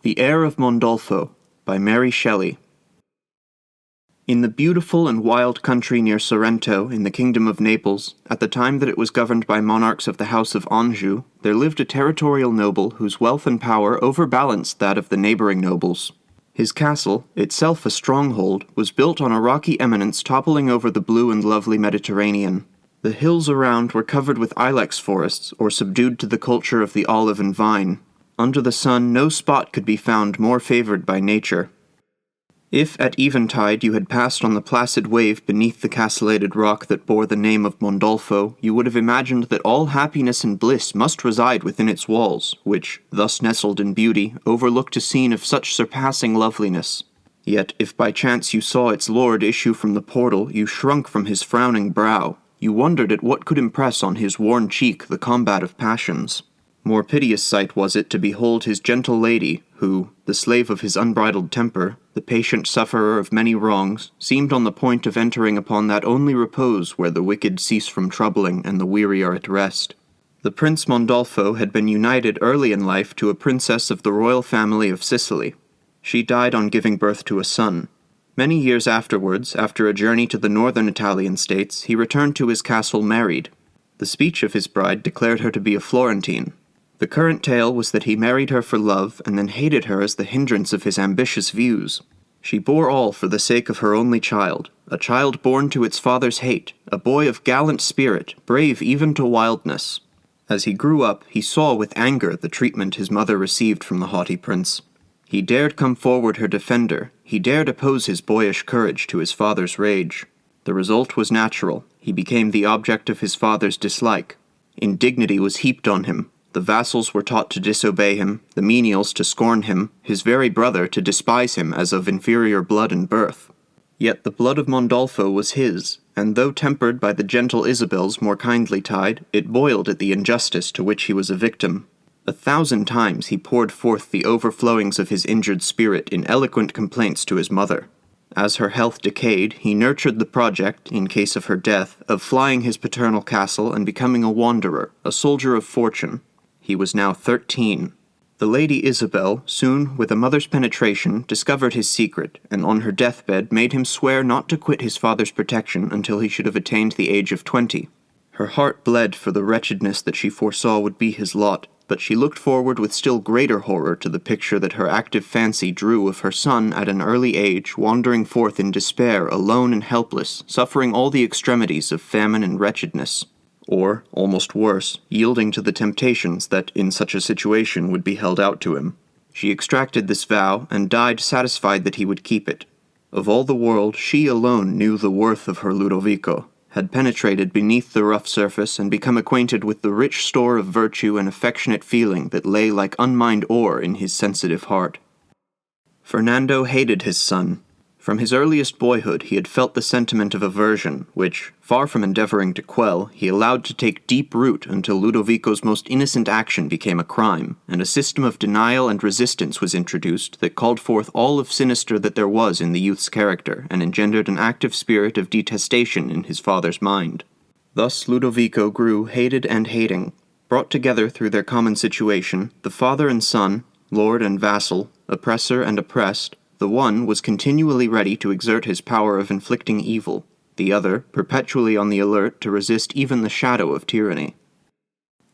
The Heir of Mondolfo by Mary Shelley. In the beautiful and wild country near Sorrento, in the kingdom of Naples, at the time that it was governed by monarchs of the house of Anjou, there lived a territorial noble whose wealth and power overbalanced that of the neighboring nobles. His castle, itself a stronghold, was built on a rocky eminence toppling over the blue and lovely Mediterranean. The hills around were covered with ilex forests, or subdued to the culture of the olive and vine. Under the sun no spot could be found more favored by nature. If at eventide you had passed on the placid wave beneath the castellated rock that bore the name of Mondolfo, you would have imagined that all happiness and bliss must reside within its walls, which, thus nestled in beauty, overlooked a scene of such surpassing loveliness. Yet if by chance you saw its lord issue from the portal, you shrunk from his frowning brow. You wondered at what could impress on his worn cheek the combat of passions. More piteous sight was it to behold his gentle lady, who, the slave of his unbridled temper, the patient sufferer of many wrongs, seemed on the point of entering upon that only repose where the wicked cease from troubling and the weary are at rest. The Prince Mondolfo had been united early in life to a princess of the royal family of Sicily. She died on giving birth to a son. Many years afterwards, after a journey to the northern Italian states, he returned to his castle married. The speech of his bride declared her to be a Florentine. The current tale was that he married her for love and then hated her as the hindrance of his ambitious views. She bore all for the sake of her only child, a child born to its father's hate, a boy of gallant spirit, brave even to wildness. As he grew up, he saw with anger the treatment his mother received from the haughty prince. He dared come forward her defender, he dared oppose his boyish courage to his father's rage. The result was natural. He became the object of his father's dislike. Indignity was heaped on him. The vassals were taught to disobey him, the menials to scorn him, his very brother to despise him as of inferior blood and birth. Yet the blood of Mondolfo was his, and though tempered by the gentle Isabel's more kindly tide, it boiled at the injustice to which he was a victim. 1,000 times he poured forth the overflowings of his injured spirit in eloquent complaints to his mother. As her health decayed, he nurtured the project, in case of her death, of flying his paternal castle and becoming a wanderer, a soldier of fortune. He was now 13. The Lady Isabel, soon, with a mother's penetration, discovered his secret, and on her deathbed made him swear not to quit his father's protection until he should have attained the age of 20. Her heart bled for the wretchedness that she foresaw would be his lot, but she looked forward with still greater horror to the picture that her active fancy drew of her son at an early age, wandering forth in despair, alone and helpless, suffering all the extremities of famine and wretchedness. Or, almost worse, yielding to the temptations that, in such a situation, would be held out to him. She extracted this vow, and died satisfied that he would keep it. Of all the world, she alone knew the worth of her Ludovico, had penetrated beneath the rough surface and become acquainted with the rich store of virtue and affectionate feeling that lay like unmined ore in his sensitive heart. Fernando hated his son. From his earliest boyhood he had felt the sentiment of aversion, which, far from endeavoring to quell, he allowed to take deep root until Ludovico's most innocent action became a crime, and a system of denial and resistance was introduced that called forth all of sinister that there was in the youth's character, and engendered an active spirit of detestation in his father's mind. Thus Ludovico grew hated and hating. Brought together through their common situation, the father and son, lord and vassal, oppressor and oppressed, the one was continually ready to exert his power of inflicting evil, the other perpetually on the alert to resist even the shadow of tyranny.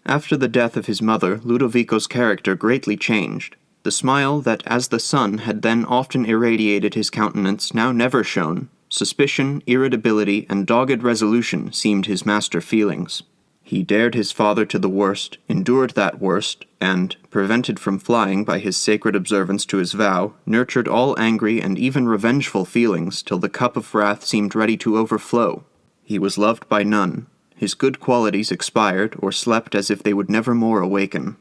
After the death of his mother, Ludovico's character greatly changed. The smile that, as the sun, had then often irradiated his countenance now never shone. Suspicion, irritability, and dogged resolution seemed his master feelings. He dared his father to the worst, endured that worst, and, prevented from flying by his sacred observance to his vow, nurtured all angry and even revengeful feelings till the cup of wrath seemed ready to overflow. He was loved by none. His good qualities expired or slept as if they would never more awaken.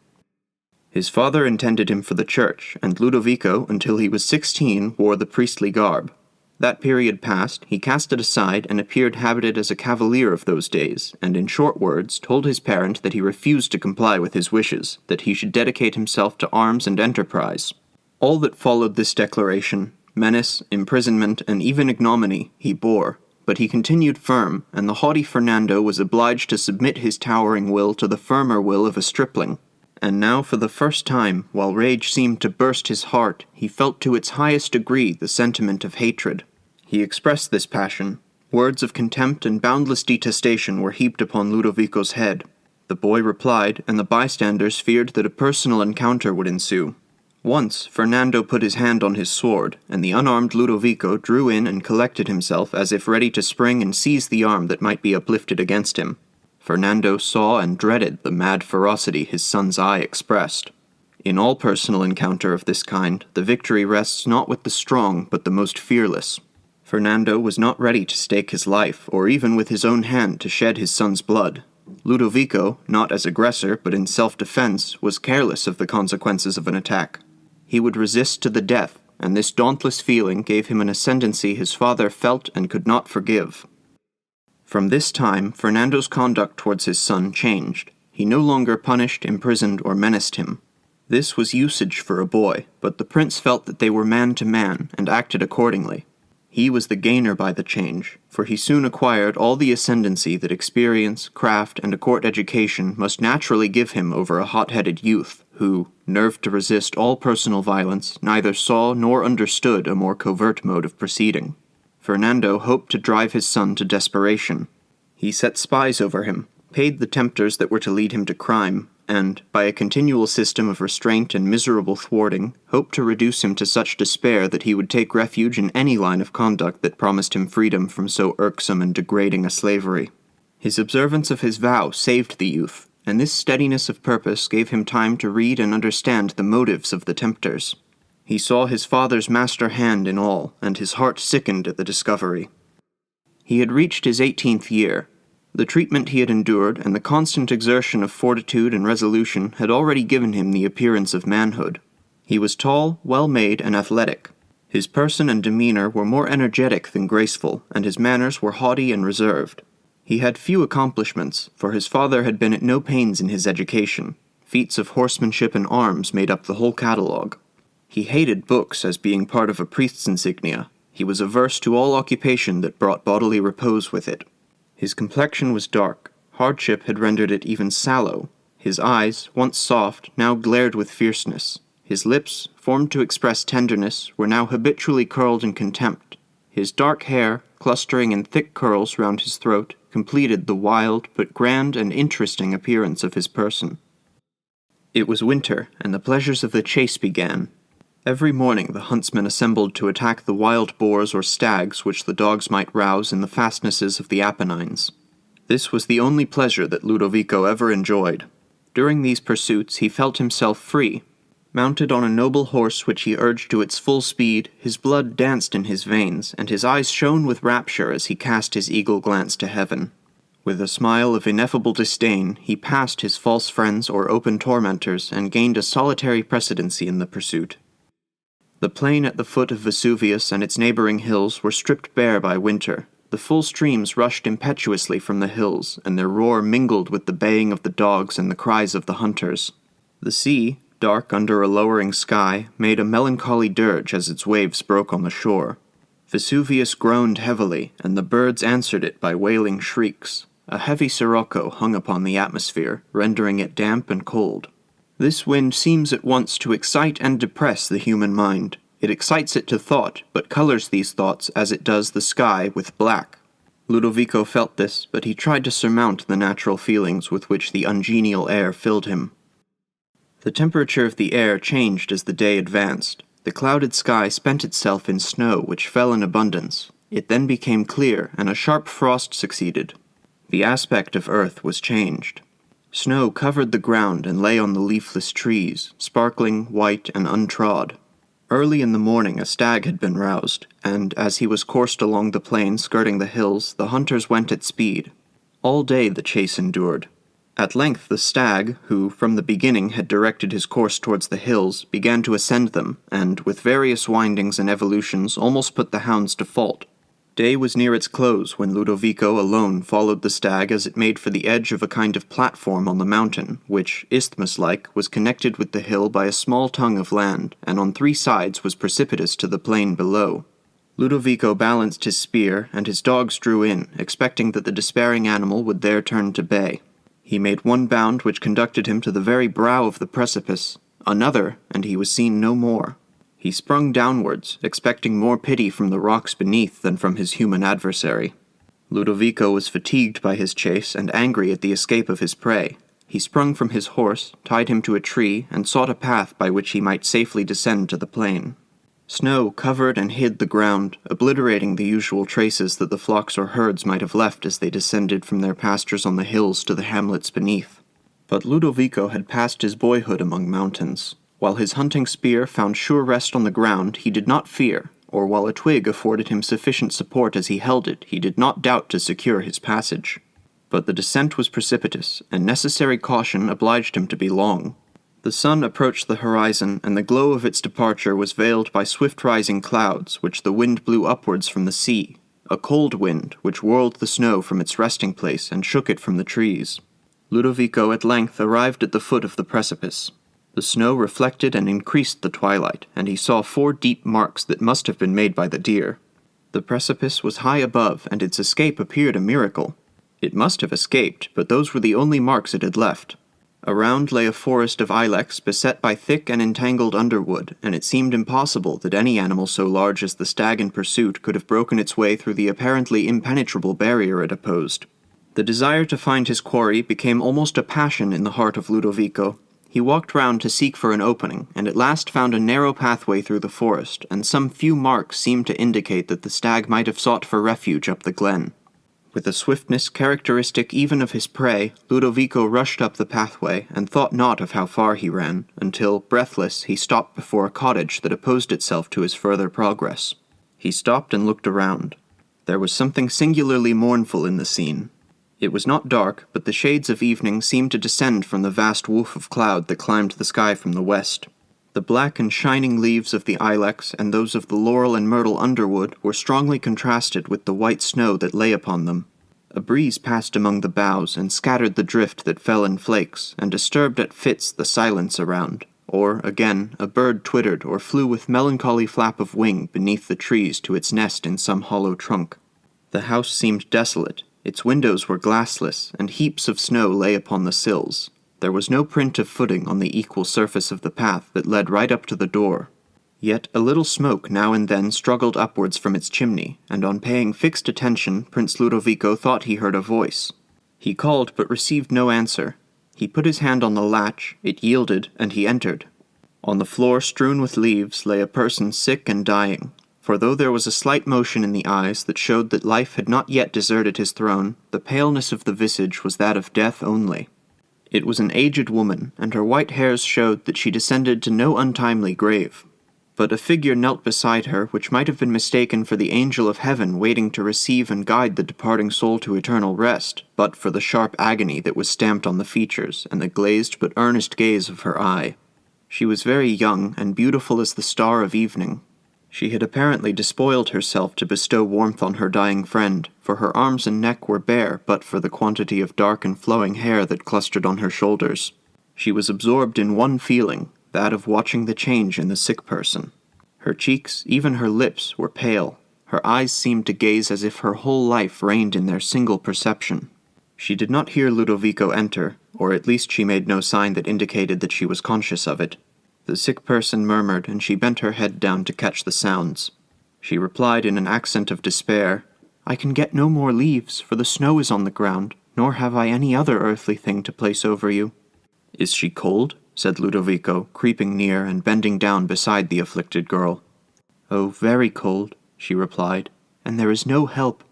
His father intended him for the church, and Ludovico, until he was 16, wore the priestly garb. That period past, he cast it aside and appeared habited as a cavalier of those days, and in short words told his parent that he refused to comply with his wishes, that he should dedicate himself to arms and enterprise. All that followed this declaration, menace, imprisonment, and even ignominy, he bore, but he continued firm, and the haughty Fernando was obliged to submit his towering will to the firmer will of a stripling. and now for the first time, while rage seemed to burst his heart, he felt to its highest degree the sentiment of hatred. He expressed this passion. Words of contempt and boundless detestation were heaped upon Ludovico's head. The boy replied, and the bystanders feared that a personal encounter would ensue. Once, Fernando put his hand on his sword, and the unarmed Ludovico drew in and collected himself as if ready to spring and seize the arm that might be uplifted against him. Fernando saw and dreaded the mad ferocity his son's eye expressed. In all personal encounter of this kind, the victory rests not with the strong, but the most fearless. Fernando was not ready to stake his life, or even with his own hand to shed his son's blood. Ludovico, not as aggressor, but in self-defense, was careless of the consequences of an attack. He would resist to the death, and this dauntless feeling gave him an ascendancy his father felt and could not forgive. From this time, Fernando's conduct towards his son changed. He no longer punished, imprisoned, or menaced him. This was usage for a boy, but the prince felt that they were man to man, and acted accordingly. He was the gainer by the change, for he soon acquired all the ascendancy that experience, craft, and a court education must naturally give him over a hot-headed youth, who, nerved to resist all personal violence, neither saw nor understood a more covert mode of proceeding. Fernando hoped to drive his son to desperation. He set spies over him, paid the tempters that were to lead him to crime, and, by a continual system of restraint and miserable thwarting, hoped to reduce him to such despair that he would take refuge in any line of conduct that promised him freedom from so irksome and degrading a slavery. His observance of his vow saved the youth, and this steadiness of purpose gave him time to read and understand the motives of the tempters. He saw his father's master hand in all, and his heart sickened at the discovery. He had reached his 18th year. The treatment he had endured and the constant exertion of fortitude and resolution had already given him the appearance of manhood. He was tall, well-made, and athletic. His person and demeanor were more energetic than graceful, and his manners were haughty and reserved. He had few accomplishments, for his father had been at no pains in his education. Feats of horsemanship and arms made up the whole catalogue. He hated books as being part of a priest's insignia. He was averse to all occupation that brought bodily repose with it. His complexion was dark. Hardship had rendered it even sallow. His eyes, once soft, now glared with fierceness. His lips, formed to express tenderness, were now habitually curled in contempt. His dark hair, clustering in thick curls round his throat, completed the wild but grand and interesting appearance of his person. It was winter, and the pleasures of the chase began. Every morning the huntsmen assembled to attack the wild boars or stags which the dogs might rouse in the fastnesses of the Apennines. This was the only pleasure that Ludovico ever enjoyed. During these pursuits he felt himself free. Mounted on a noble horse which he urged to its full speed, his blood danced in his veins, and his eyes shone with rapture as he cast his eagle glance to heaven. With a smile of ineffable disdain, he passed his false friends or open tormentors, and gained a solitary precedency in the pursuit. The plain at the foot of Vesuvius and its neighboring hills were stripped bare by winter. The full streams rushed impetuously from the hills, and their roar mingled with the baying of the dogs and the cries of the hunters. The sea, dark under a lowering sky, made a melancholy dirge as its waves broke on the shore. Vesuvius groaned heavily, and the birds answered it by wailing shrieks. A heavy sirocco hung upon the atmosphere, rendering it damp and cold. This wind seems at once to excite and depress the human mind. It excites it to thought, but colors these thoughts as it does the sky with black. Ludovico felt this, but he tried to surmount the natural feelings with which the ungenial air filled him. The temperature of the air changed as the day advanced. The clouded sky spent itself in snow which fell in abundance. It then became clear, and a sharp frost succeeded. The aspect of earth was changed. Snow covered the ground and lay on the leafless trees, sparkling, white, and untrod. Early in the morning a stag had been roused, and as he was coursed along the plain skirting the hills, the hunters went at speed. All day the chase endured. At length the stag, who from the beginning had directed his course towards the hills, began to ascend them, and, with various windings and evolutions, almost put the hounds to fault. Day was near its close when Ludovico alone followed the stag as it made for the edge of a kind of platform on the mountain, which, isthmus-like, was connected with the hill by a small tongue of land, and on 3 sides was precipitous to the plain below. Ludovico balanced his spear, and his dogs drew in, expecting that the despairing animal would there turn to bay. He made one bound which conducted him to the very brow of the precipice, another, and he was seen no more. He sprung downwards, expecting more pity from the rocks beneath than from his human adversary. Ludovico was fatigued by his chase and angry at the escape of his prey. He sprung from his horse, tied him to a tree, and sought a path by which he might safely descend to the plain. Snow covered and hid the ground, obliterating the usual traces that the flocks or herds might have left as they descended from their pastures on the hills to the hamlets beneath. But Ludovico had passed his boyhood among mountains. While his hunting spear found sure rest on the ground, he did not fear, or while a twig afforded him sufficient support as he held it, he did not doubt to secure his passage. But the descent was precipitous, and necessary caution obliged him to be long. The sun approached the horizon, and the glow of its departure was veiled by swift-rising clouds, which the wind blew upwards from the sea, a cold wind which whirled the snow from its resting place and shook it from the trees. Ludovico at length arrived at the foot of the precipice. The snow reflected and increased the twilight, and he saw 4 deep marks that must have been made by the deer. The precipice was high above, and its escape appeared a miracle. It must have escaped, but those were the only marks it had left. Around lay a forest of ilex beset by thick and entangled underwood, and it seemed impossible that any animal so large as the stag in pursuit could have broken its way through the apparently impenetrable barrier it opposed. The desire to find his quarry became almost a passion in the heart of Ludovico. He walked round to seek for an opening, and at last found a narrow pathway through the forest, and some few marks seemed to indicate that the stag might have sought for refuge up the glen. With a swiftness characteristic even of his prey, Ludovico rushed up the pathway, and thought not of how far he ran, until, breathless, he stopped before a cottage that opposed itself to his further progress. He stopped and looked around. There was something singularly mournful in the scene. It was not dark, but the shades of evening seemed to descend from the vast woof of cloud that climbed the sky from the west. The black and shining leaves of the ilex and those of the laurel and myrtle underwood were strongly contrasted with the white snow that lay upon them. A breeze passed among the boughs and scattered the drift that fell in flakes, and disturbed at fits the silence around. Or, again, a bird twittered or flew with melancholy flap of wing beneath the trees to its nest in some hollow trunk. The house seemed desolate. Its windows were glassless, and heaps of snow lay upon the sills. There was no print of footing on the equal surface of the path that led right up to the door. Yet a little smoke now and then struggled upwards from its chimney, and on paying fixed attention, Prince Ludovico thought he heard a voice. He called, but received no answer. He put his hand on the latch, it yielded, and he entered. On the floor strewn with leaves lay a person sick and dying. For though there was a slight motion in the eyes that showed that life had not yet deserted his throne, the paleness of the visage was that of death only. It was an aged woman, and her white hairs showed that she descended to no untimely grave. But a figure knelt beside her which might have been mistaken for the angel of heaven waiting to receive and guide the departing soul to eternal rest, but for the sharp agony that was stamped on the features and the glazed but earnest gaze of her eye. She was very young and beautiful as the star of evening. She had apparently despoiled herself to bestow warmth on her dying friend, for her arms and neck were bare but for the quantity of dark and flowing hair that clustered on her shoulders. She was absorbed in one feeling, that of watching the change in the sick person. Her cheeks, even her lips, were pale. Her eyes seemed to gaze as if her whole life reigned in their single perception. She did not hear Ludovico enter, or at least she made no sign that indicated that she was conscious of it. The sick person murmured, and she bent her head down to catch the sounds. She replied in an accent of despair, "I can get no more leaves, for the snow is on the ground, nor have I any other earthly thing to place over you." "Is she cold?" said Ludovico, creeping near and bending down beside the afflicted girl. "Oh, very cold," she replied, "and there is no help."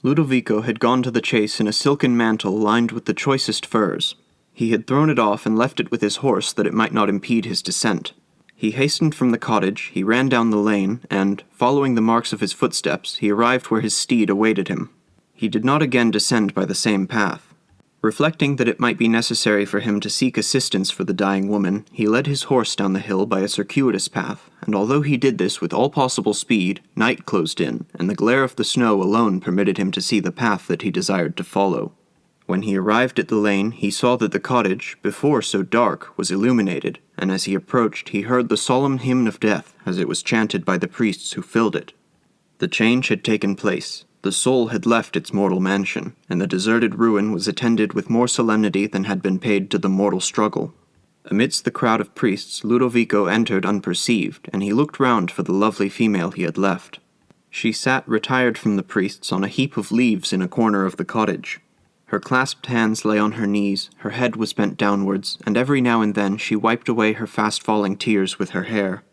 Ludovico had gone to the chase in a silken mantle lined with the choicest furs. He had thrown it off and left it with his horse that it might not impede his descent. He hastened from the cottage, he ran down the lane, and, following the marks of his footsteps, he arrived where his steed awaited him. He did not again descend by the same path. Reflecting that it might be necessary for him to seek assistance for the dying woman, he led his horse down the hill by a circuitous path, and although he did this with all possible speed, night closed in, and the glare of the snow alone permitted him to see the path that he desired to follow. When he arrived at the lane, he saw that the cottage, before so dark, was illuminated, and as he approached he heard the solemn hymn of death as it was chanted by the priests who filled it. The change had taken place. The soul had left its mortal mansion, and the deserted ruin was attended with more solemnity than had been paid to the mortal struggle. Amidst the crowd of priests, Ludovico entered unperceived, and he looked round for the lovely female he had left. She sat retired from the priests on a heap of leaves in a corner of the cottage. Her clasped hands lay on her knees, her head was bent downwards, and every now and then she wiped away her fast-falling tears with her hair.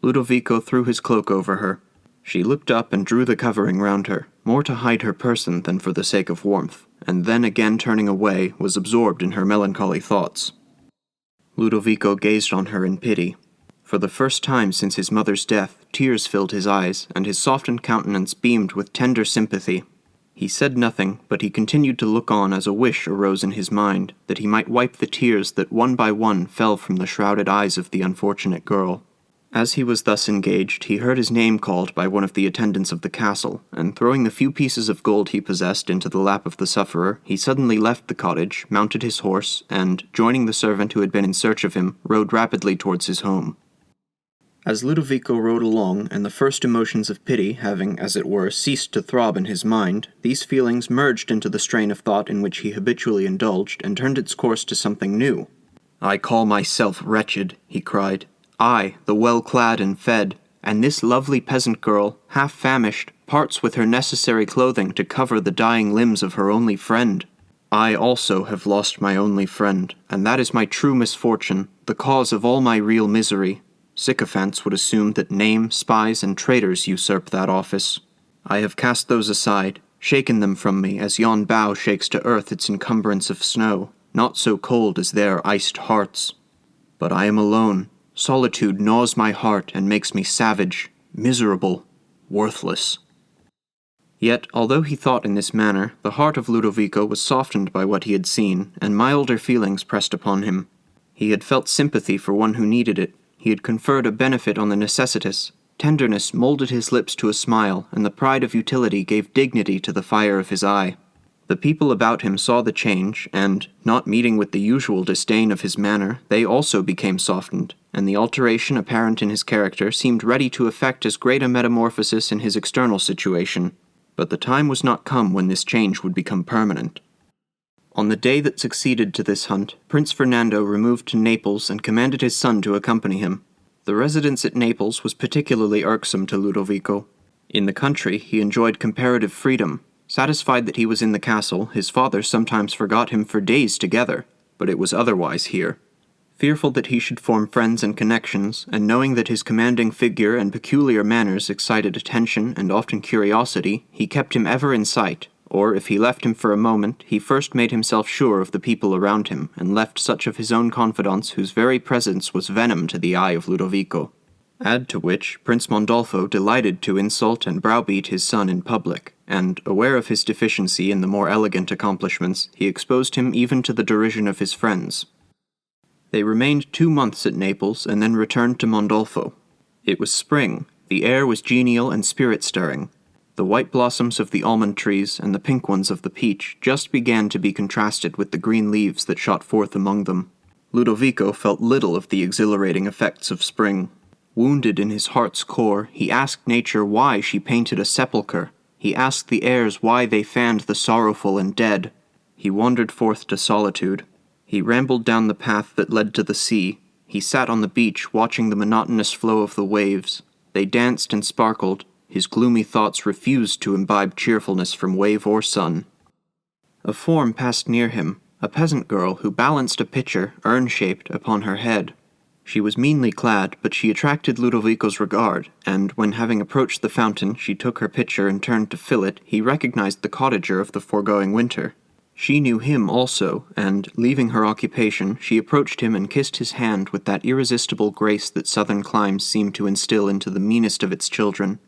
Ludovico threw his cloak over her. She looked up and drew the covering round her, more to hide her person than for the sake of warmth, and then again turning away, was absorbed in her melancholy thoughts. Ludovico gazed on her in pity. For the first time since his mother's death, tears filled his eyes, and his softened countenance beamed with tender sympathy. He said nothing, but he continued to look on as a wish arose in his mind, that he might wipe the tears that one by one fell from the shrouded eyes of the unfortunate girl. As he was thus engaged, he heard his name called by one of the attendants of the castle, and throwing the few pieces of gold he possessed into the lap of the sufferer, he suddenly left the cottage, mounted his horse, and, joining the servant who had been in search of him, rode rapidly towards his home. As Ludovico rode along, and the first emotions of pity having, as it were, ceased to throb in his mind, these feelings merged into the strain of thought in which he habitually indulged, and turned its course to something new. "I call myself wretched," he cried. "I, the well-clad and fed, and this lovely peasant girl, half famished, parts with her necessary clothing to cover the dying limbs of her only friend. I also have lost my only friend, and that is my true misfortune, the cause of all my real misery. Sycophants would assume that name, spies, and traitors usurp that office. I have cast those aside, shaken them from me as yon bough shakes to earth its encumbrance of snow, not so cold as their iced hearts. But I am alone. Solitude gnaws my heart and makes me savage, miserable, worthless." Yet, although he thought in this manner, the heart of Ludovico was softened by what he had seen, and milder feelings pressed upon him. He had felt sympathy for one who needed it. He had conferred a benefit on the necessitous. Tenderness molded his lips to a smile, and the pride of utility gave dignity to the fire of his eye. The people about him saw the change, and, not meeting with the usual disdain of his manner, they also became softened, and the alteration apparent in his character seemed ready to effect as great a metamorphosis in his external situation. But the time was not come when this change would become permanent. On the day that succeeded to this hunt, Prince Fernando removed to Naples and commanded his son to accompany him. The residence at Naples was particularly irksome to Ludovico. In the country, he enjoyed comparative freedom. Satisfied that he was in the castle, his father sometimes forgot him for days together, but it was otherwise here. Fearful that he should form friends and connections, and knowing that his commanding figure and peculiar manners excited attention and often curiosity, he kept him ever in sight, or if he left him for a moment, he first made himself sure of the people around him, and left such of his own confidants whose very presence was venom to the eye of Ludovico. Add to which, Prince Mondolfo delighted to insult and browbeat his son in public, and, aware of his deficiency in the more elegant accomplishments, he exposed him even to the derision of his friends. They remained 2 months at Naples, and then returned to Mondolfo. It was spring, the air was genial and spirit-stirring. The white blossoms of the almond trees and the pink ones of the peach just began to be contrasted with the green leaves that shot forth among them. Ludovico felt little of the exhilarating effects of spring. Wounded in his heart's core, he asked nature why she painted a sepulchre. He asked the airs why they fanned the sorrowful and dead. He wandered forth to solitude. He rambled down the path that led to the sea. He sat on the beach watching the monotonous flow of the waves. They danced and sparkled. His gloomy thoughts refused to imbibe cheerfulness from wave or sun. A form passed near him, a peasant girl who balanced a pitcher, urn-shaped, upon her head. She was meanly clad, but she attracted Ludovico's regard, and when having approached the fountain she took her pitcher and turned to fill it, he recognized the cottager of the foregoing winter. She knew him also, and, leaving her occupation, she approached him and kissed his hand with that irresistible grace that southern climes seem to instill into the meanest of its children.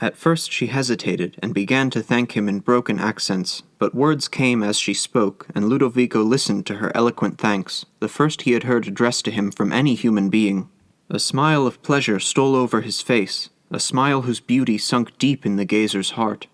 At first she hesitated, and began to thank him in broken accents, but words came as she spoke, and Ludovico listened to her eloquent thanks, the first he had heard addressed to him from any human being. A smile of pleasure stole over his face, a smile whose beauty sunk deep in the gazer's heart.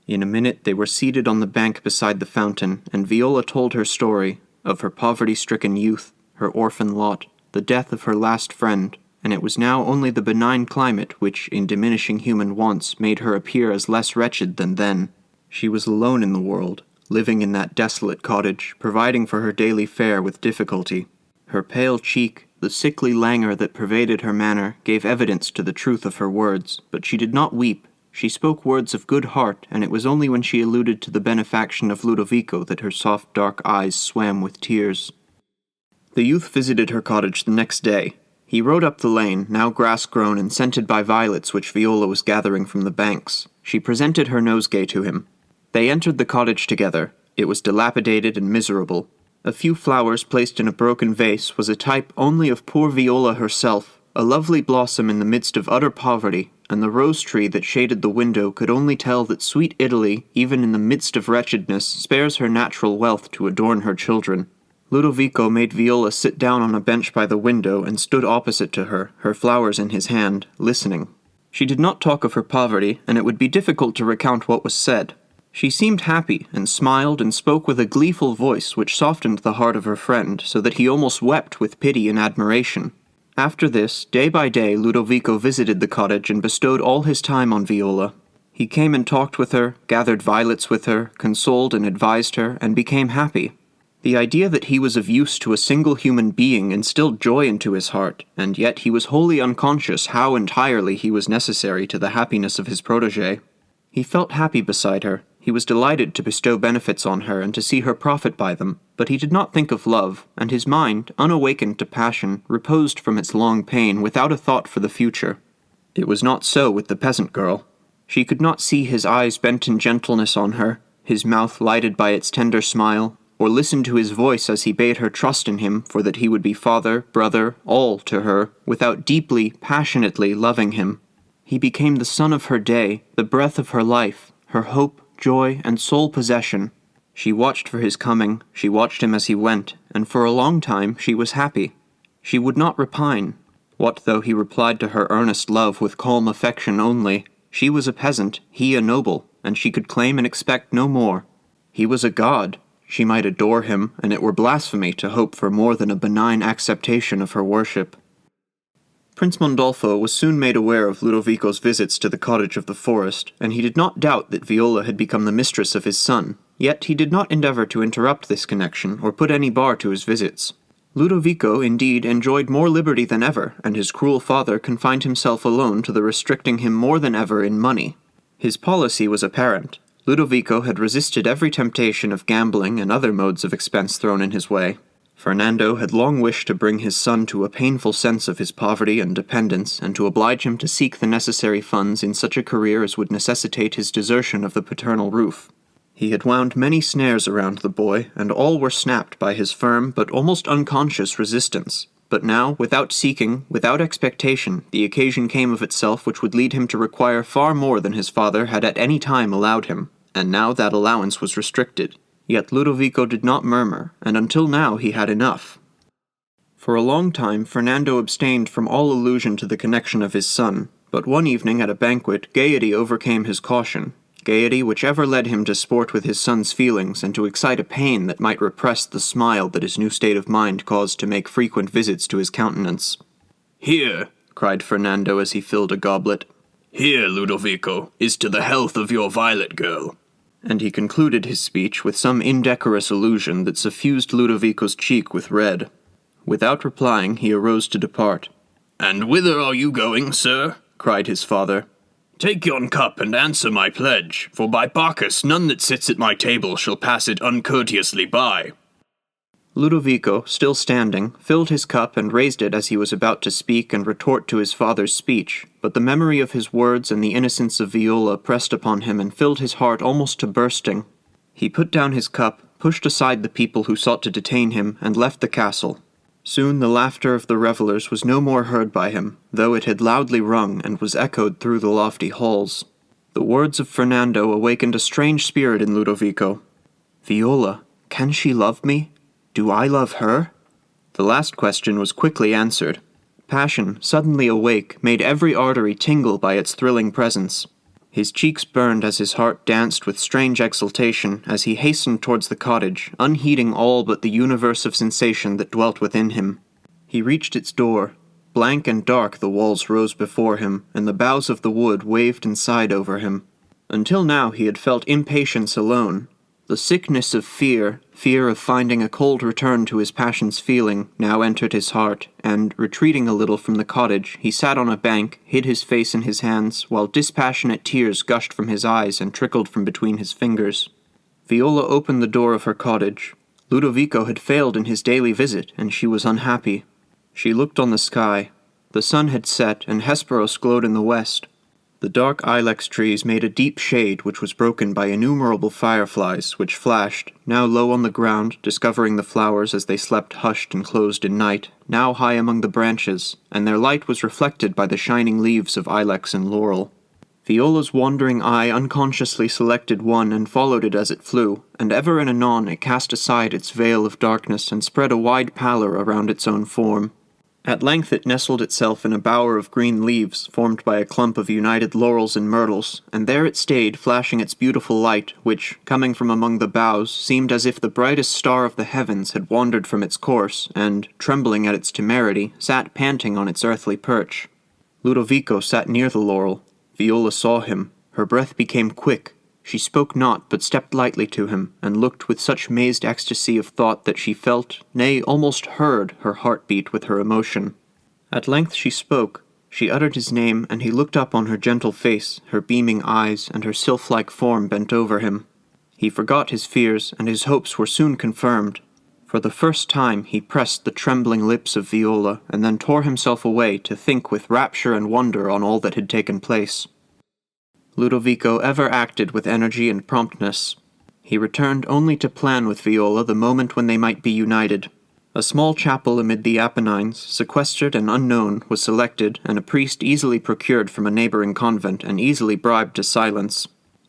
In a minute they were seated on the bank beside the fountain, and Viola told her story, of her poverty-stricken youth, her orphan lot, the death of her last friend, and it was now only the benign climate which, in diminishing human wants, made her appear as less wretched than then. She was alone in the world, living in that desolate cottage, providing for her daily fare with difficulty. Her pale cheek, the sickly languor that pervaded her manner, gave evidence to the truth of her words, but she did not weep. She spoke words of good heart, and it was only when she alluded to the benefaction of Ludovico that her soft dark eyes swam with tears. The youth visited her cottage the next day. He rode up the lane, now grass-grown and scented by violets which Viola was gathering from the banks. She presented her nosegay to him. They entered the cottage together. It was dilapidated and miserable. A few flowers placed in a broken vase was a type only of poor Viola herself, a lovely blossom in the midst of utter poverty, and the rose tree that shaded the window could only tell that sweet Italy, even in the midst of wretchedness, spares her natural wealth to adorn her children. Ludovico made Viola sit down on a bench by the window and stood opposite to her, her flowers in his hand, listening. She did not talk of her poverty, and it would be difficult to recount what was said. She seemed happy, and smiled and spoke with a gleeful voice which softened the heart of her friend, so that he almost wept with pity and admiration. After this, day by day, Ludovico visited the cottage and bestowed all his time on Viola. He came and talked with her, gathered violets with her, consoled and advised her, and became happy. The idea that he was of use to a single human being instilled joy into his heart, and yet he was wholly unconscious how entirely he was necessary to the happiness of his protégé. He felt happy beside her. He was delighted to bestow benefits on her and to see her profit by them, but he did not think of love, and his mind, unawakened to passion, reposed from its long pain without a thought for the future. It was not so with the peasant girl. She could not see his eyes bent in gentleness on her, his mouth lighted by its tender smile, or listen to his voice as he bade her trust in him, for that he would be father, brother, all to her, without deeply, passionately loving him. He became the sun of her day, the breath of her life, her hope, joy, and sole possession. She watched for his coming, she watched him as he went, and for a long time she was happy. She would not repine. What though he replied to her earnest love with calm affection only? She was a peasant, he a noble, and she could claim and expect no more. He was a god. She might adore him, and it were blasphemy to hope for more than a benign acceptation of her worship. Prince Mondolfo was soon made aware of Ludovico's visits to the cottage of the forest, and he did not doubt that Viola had become the mistress of his son, yet he did not endeavor to interrupt this connection or put any bar to his visits. Ludovico, indeed, enjoyed more liberty than ever, and his cruel father confined himself alone to the restricting him more than ever in money. His policy was apparent. Ludovico had resisted every temptation of gambling and other modes of expense thrown in his way. Fernando had long wished to bring his son to a painful sense of his poverty and dependence, and to oblige him to seek the necessary funds in such a career as would necessitate his desertion of the paternal roof. He had wound many snares around the boy, and all were snapped by his firm but almost unconscious resistance. But now, without seeking, without expectation, the occasion came of itself which would lead him to require far more than his father had at any time allowed him, and now that allowance was restricted. Yet Ludovico did not murmur, and until now he had enough. For a long time Fernando abstained from all allusion to the connection of his son, but one evening at a banquet gaiety overcame his caution, gaiety which ever led him to sport with his son's feelings and to excite a pain that might repress the smile that his new state of mind caused to make frequent visits to his countenance. "Here," cried Fernando as he filled a goblet, "here, Ludovico, is to the health of your violet girl." And he concluded his speech with some indecorous allusion that suffused Ludovico's cheek with red. Without replying, he arose to depart. "And whither are you going, sir?" cried his father. "Take yon cup and answer my pledge, for by Bacchus none that sits at my table shall pass it uncourteously by." Ludovico, still standing, filled his cup and raised it as he was about to speak and retort to his father's speech, but the memory of his words and the innocence of Viola pressed upon him and filled his heart almost to bursting. He put down his cup, pushed aside the people who sought to detain him, and left the castle. Soon the laughter of the revellers was no more heard by him, though it had loudly rung and was echoed through the lofty halls. The words of Fernando awakened a strange spirit in Ludovico. "Viola, can she love me? Do I love her?" The last question was quickly answered. Passion, suddenly awake, made every artery tingle by its thrilling presence. His cheeks burned as his heart danced with strange exultation as he hastened towards the cottage, unheeding all but the universe of sensation that dwelt within him. He reached its door. Blank and dark the walls rose before him, and the boughs of the wood waved and sighed over him. Until now he had felt impatience alone. The sickness of fear of finding a cold return to his passion's feeling, now entered his heart, and, retreating a little from the cottage, he sat on a bank, hid his face in his hands, while dispassionate tears gushed from his eyes and trickled from between his fingers. Viola opened the door of her cottage. Ludovico had failed in his daily visit, and she was unhappy. She looked on the sky. The sun had set, and Hesperos glowed in the west. The dark ilex trees made a deep shade which was broken by innumerable fireflies, which flashed, now low on the ground, discovering the flowers as they slept hushed and closed in night, now high among the branches, and their light was reflected by the shining leaves of ilex and laurel. Viola's wandering eye unconsciously selected one and followed it as it flew, and ever and anon it cast aside its veil of darkness and spread a wide pallor around its own form. At length it nestled itself in a bower of green leaves, formed by a clump of united laurels and myrtles, and there it stayed, flashing its beautiful light, which, coming from among the boughs, seemed as if the brightest star of the heavens had wandered from its course, and, trembling at its temerity, sat panting on its earthly perch. Ludovico sat near the laurel. Viola saw him. Her breath became quick. She spoke not, but stepped lightly to him, and looked with such mazed ecstasy of thought that she felt, nay, almost heard, her heart beat with her emotion. At length she spoke. She uttered his name, and he looked up on her gentle face, her beaming eyes, and her sylph-like form bent over him. He forgot his fears, and his hopes were soon confirmed. For the first time he pressed the trembling lips of Viola, and then tore himself away to think with rapture and wonder on all that had taken place. Ludovico ever acted with energy and promptness. He returned only to plan with Viola the moment when they might be united. A small chapel amid the Apennines, sequestered and unknown, was selected, and a priest easily procured from a neighboring convent and easily bribed to silence.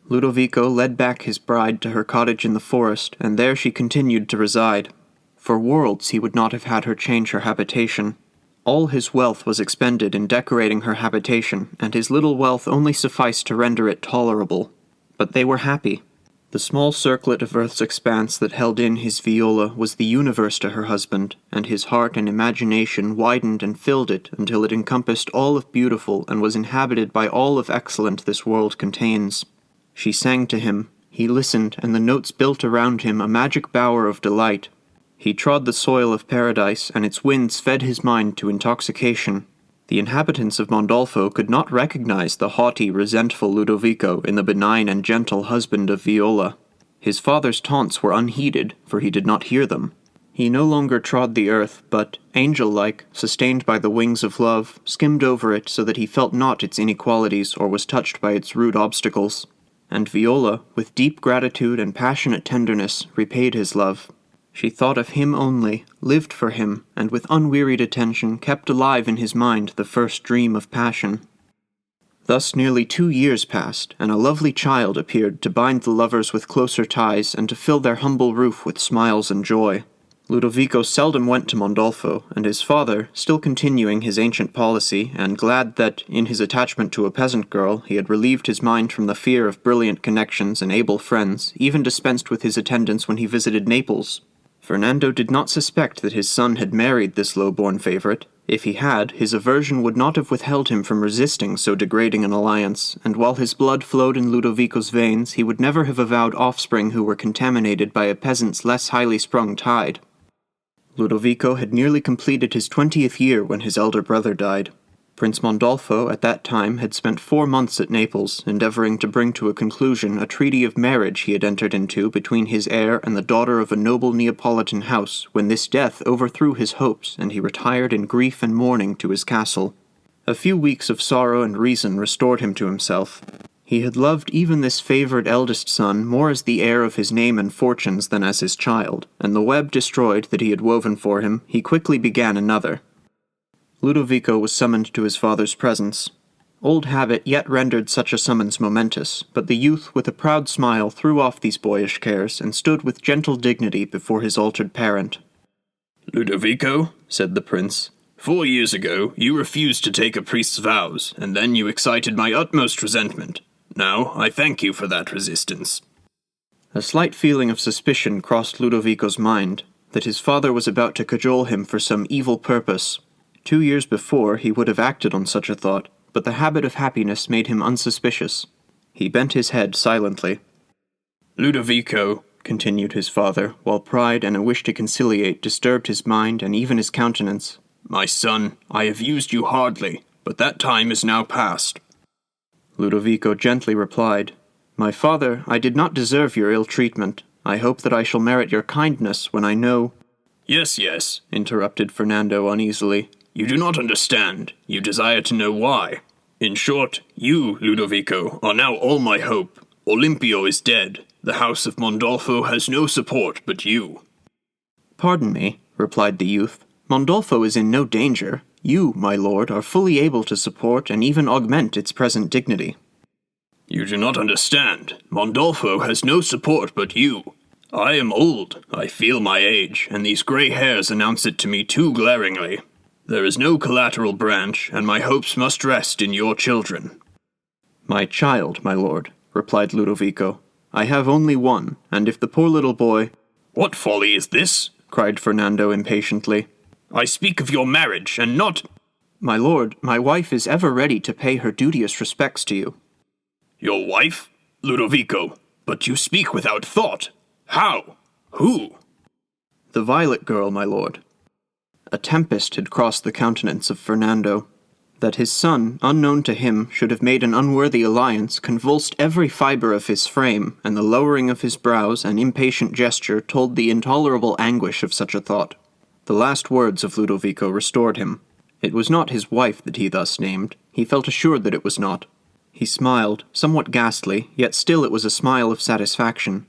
Ludovico led back his bride to her cottage in the forest, and there she continued to reside. For worlds he would not have had her change her habitation. All his wealth was expended in decorating her habitation, and his little wealth only sufficed to render it tolerable. But they were happy. The small circlet of earth's expanse that held in his Viola was the universe to her husband, and his heart and imagination widened and filled it until it encompassed all of beautiful and was inhabited by all of excellent this world contains. She sang to him. He listened, and the notes built around him a magic bower of delight. He trod the soil of paradise, and its winds fed his mind to intoxication. The inhabitants of Mondolfo could not recognize the haughty, resentful Ludovico in the benign and gentle husband of Viola. His father's taunts were unheeded, for he did not hear them. He no longer trod the earth, but, angel-like, sustained by the wings of love, skimmed over it so that he felt not its inequalities or was touched by its rude obstacles. And Viola, with deep gratitude and passionate tenderness, repaid his love. She thought of him only, lived for him, and with unwearied attention kept alive in his mind the first dream of passion. Thus nearly 2 years passed, and a lovely child appeared to bind the lovers with closer ties and to fill their humble roof with smiles and joy. Ludovico seldom went to Mondolfo, and his father, still continuing his ancient policy, and glad that, in his attachment to a peasant girl, he had relieved his mind from the fear of brilliant connections and able friends, even dispensed with his attendance when he visited Naples. Fernando did not suspect that his son had married this low-born favorite. If he had, his aversion would not have withheld him from resisting so degrading an alliance, and while his blood flowed in Ludovico's veins, he would never have avowed offspring who were contaminated by a peasant's less highly sprung tide. Ludovico had nearly completed his 20th year when his elder brother died. Prince Mondolfo, at that time, had spent 4 months at Naples, endeavoring to bring to a conclusion a treaty of marriage he had entered into between his heir and the daughter of a noble Neapolitan house, when this death overthrew his hopes, and he retired in grief and mourning to his castle. A few weeks of sorrow and reason restored him to himself. He had loved even this favoured eldest son more as the heir of his name and fortunes than as his child, and the web destroyed that he had woven for him, he quickly began another. Ludovico was summoned to his father's presence. Old habit yet rendered such a summons momentous, but the youth with a proud smile threw off these boyish cares and stood with gentle dignity before his altered parent. "Ludovico," said the prince, 4 years ago you refused to take a priest's vows, and then you excited my utmost resentment. Now I thank you for that resistance." A slight feeling of suspicion crossed Ludovico's mind, that his father was about to cajole him for some evil purpose. 2 years before he would have acted on such a thought, but the habit of happiness made him unsuspicious. He bent his head silently. Ludovico, continued his father, while pride and a wish to conciliate disturbed his mind and even his countenance. my son, I have used you hardly, but that time is now past. Ludovico gently replied, My father, I did not deserve your ill treatment. I hope that I shall merit your kindness when I know— Yes, interrupted Fernando uneasily. You do not understand. You desire to know why. In short, you, Ludovico, are now all my hope. Olimpio is dead. The house of Mondolfo has no support but you. Pardon me, replied the youth. Mondolfo is in no danger. You, my lord, are fully able to support and even augment its present dignity. You do not understand. Mondolfo has no support but you. I am old. I feel my age, and these grey hairs announce it to me too glaringly. There is no collateral branch, and my hopes must rest in your children. My child, my lord, replied Ludovico. I have only one, and if the poor little boy— What folly is this? cried Fernando impatiently. I speak of your marriage, and not— My lord, my wife is ever ready to pay her duteous respects to you. Your wife? Ludovico, but you speak without thought. How? Who? The violet girl, my lord. A tempest had crossed the countenance of Fernando. That his son, unknown to him, should have made an unworthy alliance convulsed every fibre of his frame, and the lowering of his brows and impatient gesture told the intolerable anguish of such a thought. The last words of Ludovico restored him. It was not his wife that he thus named. He felt assured that it was not. He smiled, somewhat ghastly, yet still it was a smile of satisfaction.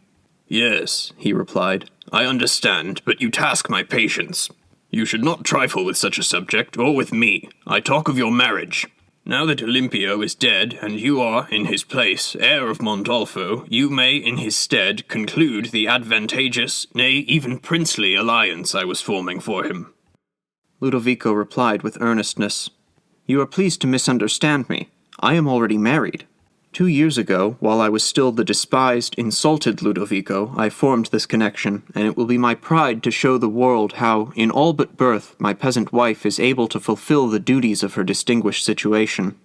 Yes, he replied. I understand, but you task my patience. You should not trifle with such a subject, or with me. I talk of your marriage. Now that Olimpio is dead, and you are, in his place, heir of Mondolfo, you may, in his stead, conclude the advantageous, nay, even princely alliance I was forming for him. Ludovico replied with earnestness, You are pleased to misunderstand me. I am already married. 2 years ago, while I was still the despised, insulted Ludovico, I formed this connection, and it will be my pride to show the world how, in all but birth, my peasant wife is able to fulfill the duties of her distinguished situation.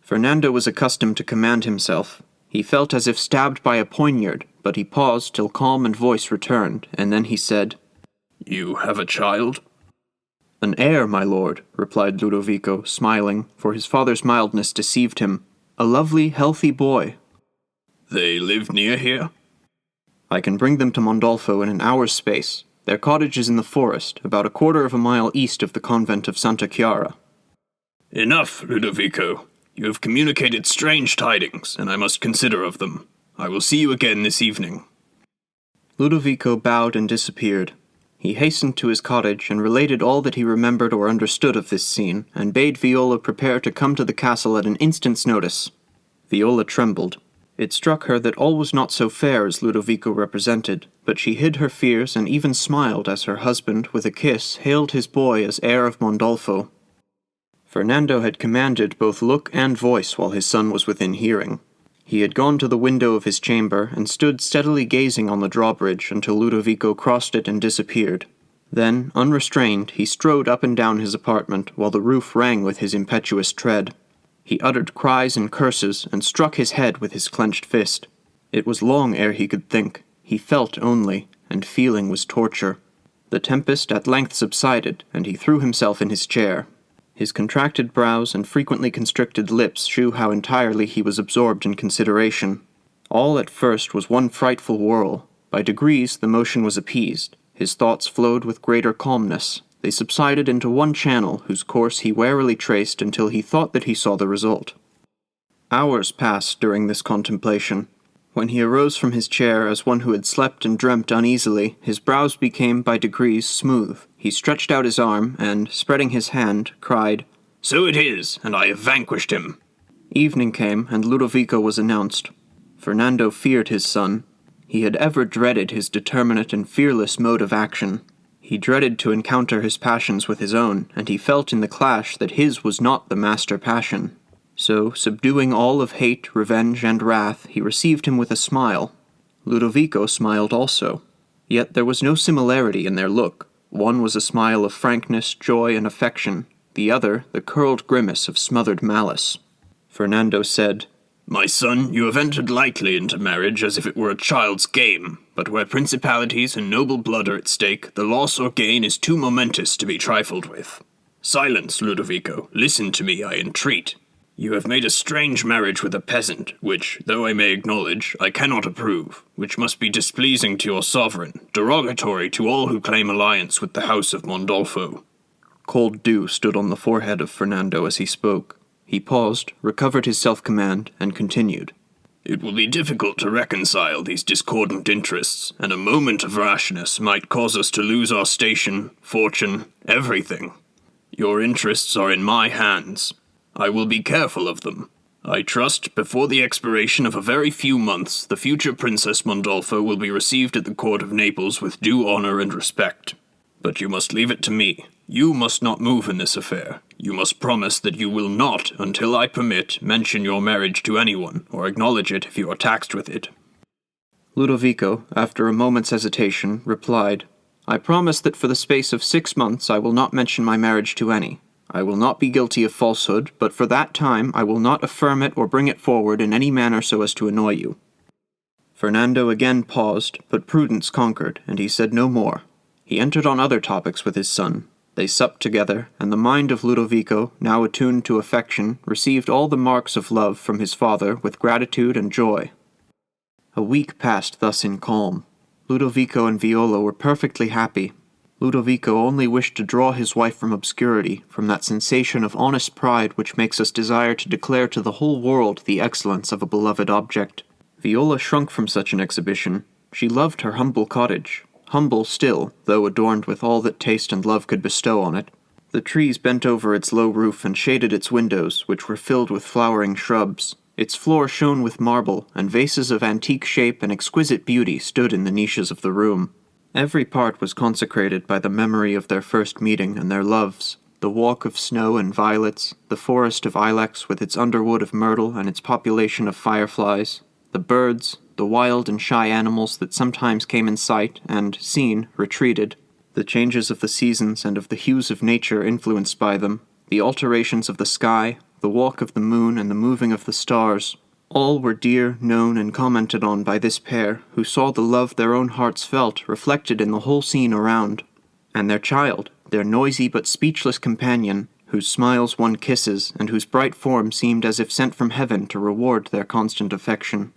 Fernando was accustomed to command himself. He felt as if stabbed by a poignard, but he paused till calm and voice returned, and then he said, You have a child? An heir, my lord, replied Ludovico, smiling, for his father's mildness deceived him. A lovely, healthy boy. They live near here? I can bring them to Mondolfo in an hour's space. Their cottage is in the forest, about 1/4 of a mile east of the convent of Santa Chiara. Enough, Ludovico. You have communicated strange tidings, and I must consider of them. I will see you again this evening. Ludovico bowed and disappeared. He hastened to his cottage and related all that he remembered or understood of this scene, and bade Viola prepare to come to the castle at an instant's notice. Viola trembled. It struck her that all was not so fair as Ludovico represented, but she hid her fears and even smiled as her husband, with a kiss, hailed his boy as heir of Mondolfo. Fernando had commanded both look and voice while his son was within hearing. He had gone to the window of his chamber and stood steadily gazing on the drawbridge until Ludovico crossed it and disappeared. Then, unrestrained, he strode up and down his apartment while the roof rang with his impetuous tread. He uttered cries and curses and struck his head with his clenched fist. It was long ere he could think. He felt only, and feeling was torture. The tempest at length subsided, and he threw himself in his chair. His contracted brows and frequently constricted lips shew how entirely he was absorbed in consideration. All at first was one frightful whirl. By degrees the motion was appeased. His thoughts flowed with greater calmness. They subsided into one channel, whose course he warily traced until he thought that he saw the result. Hours passed during this contemplation. When he arose from his chair as one who had slept and dreamt uneasily, his brows became by degrees smooth. He stretched out his arm, and, spreading his hand, cried, So it is, and I have vanquished him. Evening came, and Ludovico was announced. Fernando feared his son. He had ever dreaded his determinate and fearless mode of action. He dreaded to encounter his passions with his own, and he felt in the clash that his was not the master passion. So, subduing all of hate, revenge, and wrath, he received him with a smile. Ludovico smiled also. Yet there was no similarity in their look. One was a smile of frankness, joy, and affection. The other, the curled grimace of smothered malice. Fernando said, My son, you have entered lightly into marriage as if it were a child's game, but where principalities and noble blood are at stake, the loss or gain is too momentous to be trifled with. Silence, Ludovico. Listen to me, I entreat. You have made a strange marriage with a peasant, which, though I may acknowledge, I cannot approve, which must be displeasing to your sovereign, derogatory to all who claim alliance with the house of Mondolfo. Cold dew stood on the forehead of Fernando as he spoke. He paused, recovered his self-command, and continued. It will be difficult to reconcile these discordant interests, and a moment of rashness might cause us to lose our station, fortune, everything. Your interests are in my hands. I will be careful of them. I trust, before the expiration of a very few months, the future Princess Mondolfo will be received at the court of Naples with due honor and respect. But you must leave it to me. You must not move in this affair. You must promise that you will not, until I permit, mention your marriage to anyone, or acknowledge it if you are taxed with it. Ludovico, after a moment's hesitation, replied, I promise that for the space of 6 months I will not mention my marriage to any. I will not be guilty of falsehood, but for that time I will not affirm it or bring it forward in any manner so as to annoy you. Fernando again paused, but prudence conquered, and he said no more. He entered on other topics with his son. They supped together, and the mind of Ludovico, now attuned to affection, received all the marks of love from his father with gratitude and joy. A week passed thus in calm. Ludovico and Viola were perfectly happy. Ludovico only wished to draw his wife from obscurity, from that sensation of honest pride which makes us desire to declare to the whole world the excellence of a beloved object. Viola shrunk from such an exhibition. She loved her humble cottage. Humble still, though adorned with all that taste and love could bestow on it. The trees bent over its low roof and shaded its windows, which were filled with flowering shrubs. Its floor shone with marble, and vases of antique shape and exquisite beauty stood in the niches of the room. Every part was consecrated by the memory of their first meeting and their loves. The walk of snow and violets, the forest of ilex with its underwood of myrtle and its population of fireflies, the birds, the wild and shy animals that sometimes came in sight and, seen, retreated, the changes of the seasons and of the hues of nature influenced by them, the alterations of the sky, the walk of the moon and the moving of the stars, all were dear, known, and commented on by this pair, who saw the love their own hearts felt reflected in the whole scene around. And their child, their noisy but speechless companion, whose smiles won kisses, and whose bright form seemed as if sent from heaven to reward their constant affection.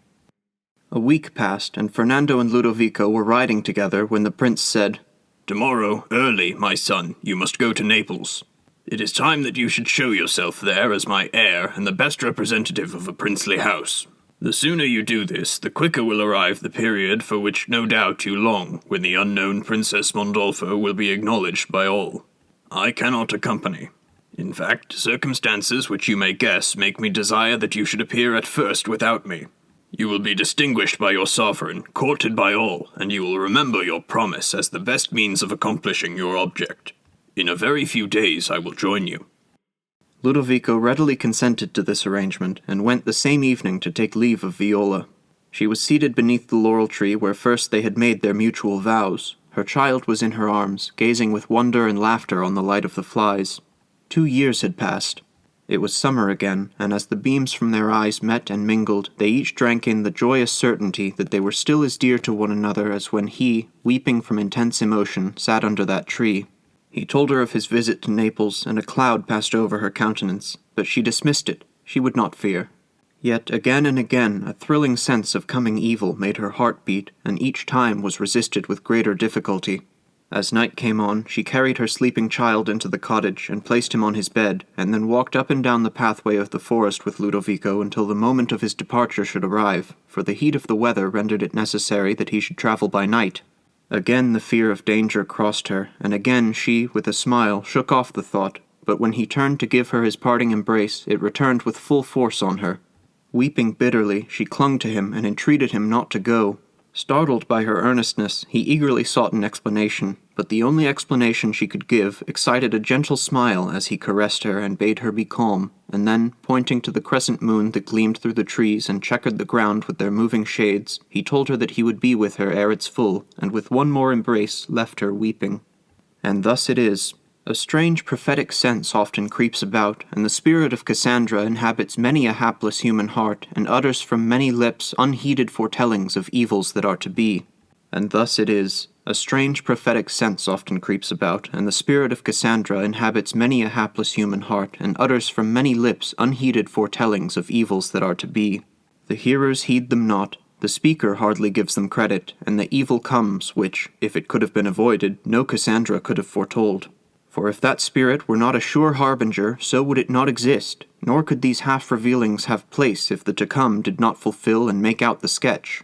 A week passed, and Fernando and Ludovico were riding together when the prince said, Tomorrow, early, my son, you must go to Naples. It is time that you should show yourself there as my heir and the best representative of a princely house. The sooner you do this, the quicker will arrive the period for which no doubt you long, when the unknown Princess Mondolfo will be acknowledged by all. I cannot accompany. In fact, circumstances which you may guess make me desire that you should appear at first without me. You will be distinguished by your sovereign, courted by all, and you will remember your promise as the best means of accomplishing your object. In a very few days I will join you. Ludovico readily consented to this arrangement, and went the same evening to take leave of Viola. She was seated beneath the laurel tree where first they had made their mutual vows. Her child was in her arms, gazing with wonder and laughter on the light of the flies. 2 years had passed. It was summer again, and as the beams from their eyes met and mingled, they each drank in the joyous certainty that they were still as dear to one another as when he, weeping from intense emotion, sat under that tree. He told her of his visit to Naples, and a cloud passed over her countenance, but she dismissed it. She would not fear. Yet again and again a thrilling sense of coming evil made her heart beat, and each time was resisted with greater difficulty. As night came on, she carried her sleeping child into the cottage and placed him on his bed, and then walked up and down the pathway of the forest with Ludovico until the moment of his departure should arrive, for the heat of the weather rendered it necessary that he should travel by night. Again the fear of danger crossed her, and again she, with a smile, shook off the thought, but when he turned to give her his parting embrace, it returned with full force on her. Weeping bitterly, she clung to him and entreated him not to go. Startled by her earnestness, he eagerly sought an explanation, but the only explanation she could give excited a gentle smile as he caressed her and bade her be calm, and then, pointing to the crescent moon that gleamed through the trees and checkered the ground with their moving shades, he told her that he would be with her ere its full, and with one more embrace left her weeping. And thus it is. A strange prophetic sense often creeps about, and the spirit of Cassandra inhabits many a hapless human heart, and utters from many lips unheeded foretellings of evils that are to be. And thus it is. A strange prophetic sense often creeps about, and the spirit of Cassandra inhabits many a hapless human heart, and utters from many lips unheeded foretellings of evils that are to be. The hearers heed them not, the speaker hardly gives them credit, and the evil comes which, if it could have been avoided, no Cassandra could have foretold. For if that spirit were not a sure harbinger, so would it not exist, nor could these half-revealings have place if the to come did not fulfill and make out the sketch.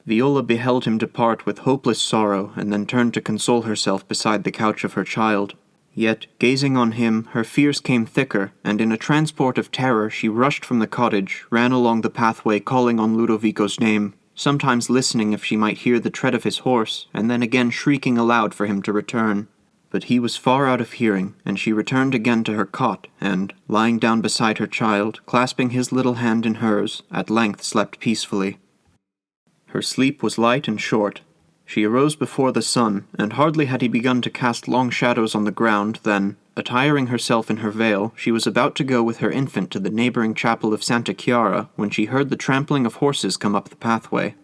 Viola beheld him depart with hopeless sorrow, and then turned to console herself beside the couch of her child. Yet, gazing on him, her fears came thicker, and in a transport of terror she rushed from the cottage, ran along the pathway calling on Ludovico's name, sometimes listening if she might hear the tread of his horse, and then again shrieking aloud for him to return. But he was far out of hearing, and she returned again to her cot, and, lying down beside her child, clasping his little hand in hers, at length slept peacefully. Her sleep was light and short. She arose before the sun, and hardly had he begun to cast long shadows on the ground than, attiring herself in her veil, she was about to go with her infant to the neighboring chapel of Santa Chiara when she heard the trampling of horses come up the pathway.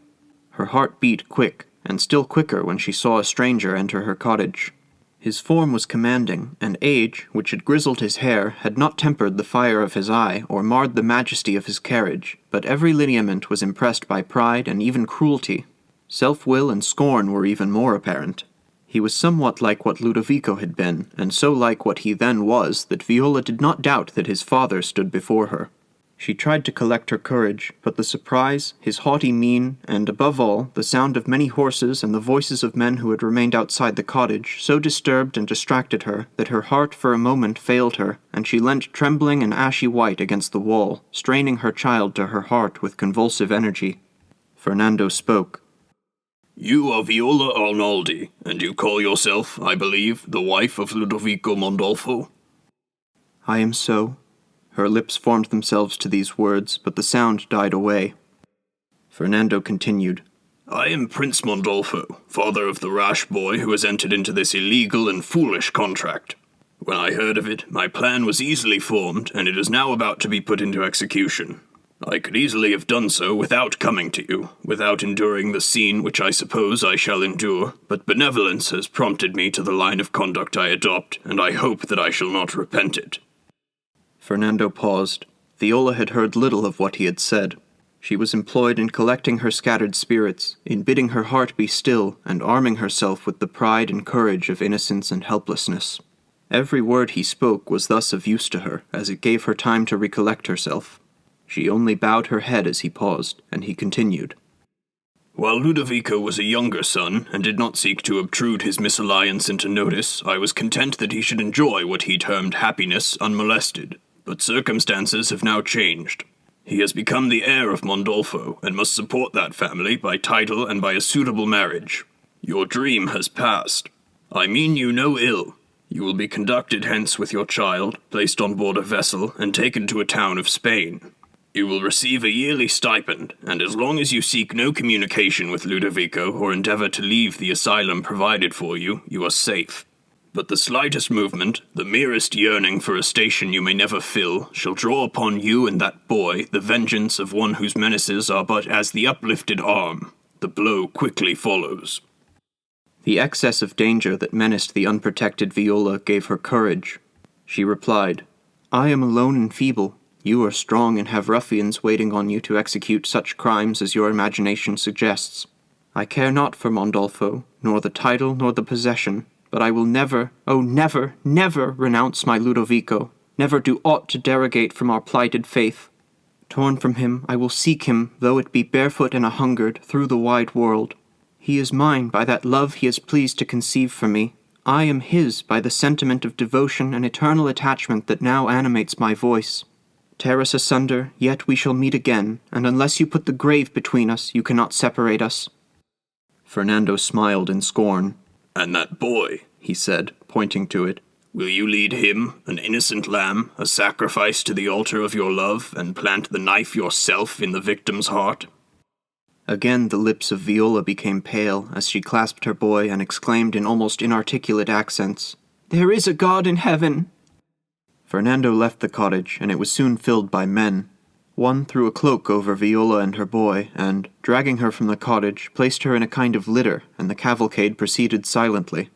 Her heart beat quick, and still quicker when she saw a stranger enter her cottage. His form was commanding, and age, which had grizzled his hair, had not tempered the fire of his eye or marred the majesty of his carriage, but every lineament was impressed by pride and even cruelty. Self-will and scorn were even more apparent. He was somewhat like what Ludovico had been, and so like what he then was that Viola did not doubt that his father stood before her. She tried to collect her courage, but the surprise, his haughty mien, and, above all, the sound of many horses and the voices of men who had remained outside the cottage so disturbed and distracted her that her heart for a moment failed her, and she leant trembling and ashy white against the wall, straining her child to her heart with convulsive energy. Fernando spoke. "You are Viola Arnaldi, and you call yourself, I believe, the wife of Ludovico Mondolfo?" "I am so." Her lips formed themselves to these words, but the sound died away. Fernando continued. "I am Prince Mondolfo, father of the rash boy who has entered into this illegal and foolish contract. When I heard of it, my plan was easily formed, and it is now about to be put into execution. I could easily have done so without coming to you, without enduring the scene which I suppose I shall endure, but benevolence has prompted me to the line of conduct I adopt, and I hope that I shall not repent it." Fernando paused. Viola had heard little of what he had said. She was employed in collecting her scattered spirits, in bidding her heart be still, and arming herself with the pride and courage of innocence and helplessness. Every word he spoke was thus of use to her, as it gave her time to recollect herself. She only bowed her head as he paused, and he continued. "While Ludovico was a younger son, and did not seek to obtrude his misalliance into notice, I was content that he should enjoy what he termed happiness unmolested. But circumstances have now changed. He has become the heir of Mondolfo, and must support that family by title and by a suitable marriage. Your dream has passed. I mean you no ill. You will be conducted hence with your child, placed on board a vessel, and taken to a town of Spain. You will receive a yearly stipend, and as long as you seek no communication with Ludovico or endeavor to leave the asylum provided for you, you are safe. But the slightest movement, the merest yearning for a station you may never fill, shall draw upon you and that boy the vengeance of one whose menaces are but as the uplifted arm. The blow quickly follows." The excess of danger that menaced the unprotected Viola gave her courage. She replied, "I am alone and feeble. You are strong and have ruffians waiting on you to execute such crimes as your imagination suggests. I care not for Mondolfo, nor the title nor the possession, but I will never, oh never, never renounce my Ludovico, never do aught to derogate from our plighted faith. Torn from him, I will seek him, though it be barefoot and a-hungered, through the wide world. He is mine by that love he is pleased to conceive for me. I am his by the sentiment of devotion and eternal attachment that now animates my voice. Tear us asunder, yet we shall meet again, and unless you put the grave between us, you cannot separate us." Fernando smiled in scorn. "And that boy," he said, pointing to it, "will you lead him, an innocent lamb, a sacrifice to the altar of your love, and plant the knife yourself in the victim's heart?" Again the lips of Viola became pale as she clasped her boy and exclaimed in almost inarticulate accents, There is a God in heaven." Fernando left the cottage, and it was soon filled by men. One threw a cloak over Viola and her boy, and, dragging her from the cottage, placed her in a kind of litter, and the cavalcade proceeded silently.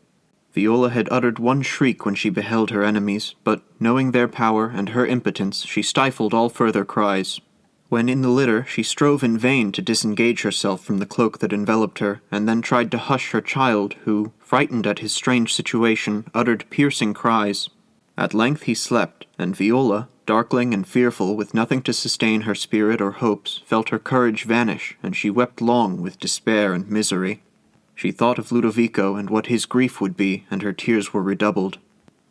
Viola had uttered one shriek when she beheld her enemies, but, knowing their power and her impotence, she stifled all further cries. When in the litter, she strove in vain to disengage herself from the cloak that enveloped her, and then tried to hush her child, who, frightened at his strange situation, uttered piercing cries. At length he slept, and Viola, darkling and fearful, with nothing to sustain her spirit or hopes, felt her courage vanish, and she wept long with despair and misery. She thought of Ludovico and what his grief would be, and her tears were redoubled.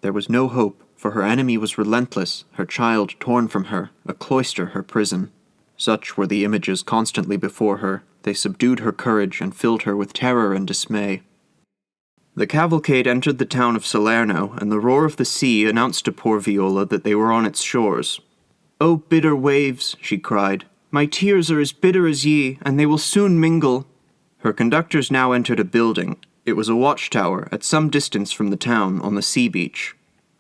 There was no hope, for her enemy was relentless, her child torn from her, a cloister her prison. Such were the images constantly before her. They subdued her courage and filled her with terror and dismay. The cavalcade entered the town of Salerno, and the roar of the sea announced to poor Viola that they were on its shores. "O bitter waves," she cried, "my tears are as bitter as ye, and they will soon mingle." Her conductors now entered a building. It was a watchtower at some distance from the town on the sea beach.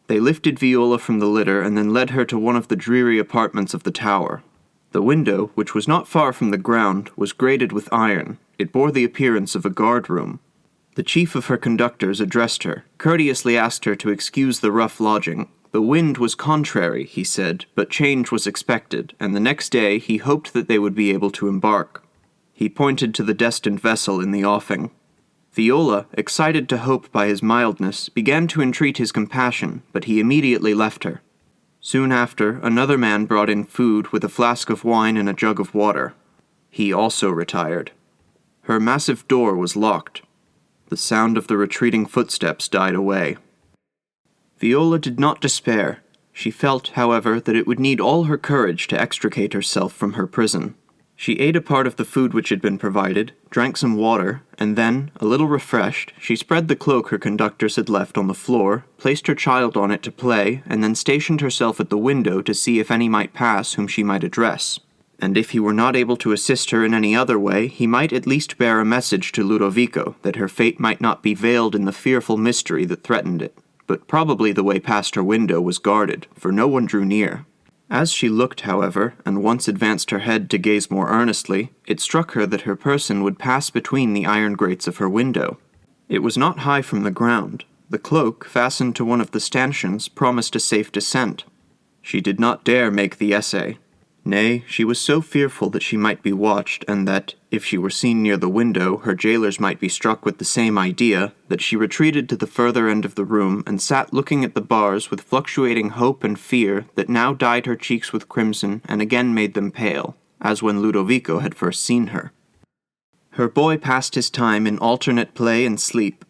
They lifted Viola from the litter and then led her to one of the dreary apartments of the tower. The window, which was not far from the ground, was grated with iron. It bore the appearance of a guard-room. The chief of her conductors addressed her, courteously asked her to excuse the rough lodging. The wind was contrary, he said, but change was expected, and the next day he hoped that they would be able to embark. He pointed to the destined vessel in the offing. Viola, excited to hope by his mildness, began to entreat his compassion, but he immediately left her. Soon after, another man brought in food with a flask of wine and a jug of water. He also retired. Her massive door was locked. The sound of the retreating footsteps died away. Viola did not despair. She felt, however, that it would need all her courage to extricate herself from her prison. She ate a part of the food which had been provided, drank some water, and then, a little refreshed, she spread the cloak her conductors had left on the floor, placed her child on it to play, and then stationed herself at the window to see if any might pass whom she might address. And if he were not able to assist her in any other way, he might at least bear a message to Ludovico, that her fate might not be veiled in the fearful mystery that threatened it. But probably the way past her window was guarded, for no one drew near. As she looked, however, and once advanced her head to gaze more earnestly, it struck her that her person would pass between the iron grates of her window. It was not high from the ground. The cloak, fastened to one of the stanchions, promised a safe descent. She did not dare make the essay. Nay, she was so fearful that she might be watched, and that, if she were seen near the window, her jailers might be struck with the same idea, that she retreated to the further end of the room and sat looking at the bars with fluctuating hope and fear that now dyed her cheeks with crimson and again made them pale, as when Ludovico had first seen her. Her boy passed his time in alternate play and sleep.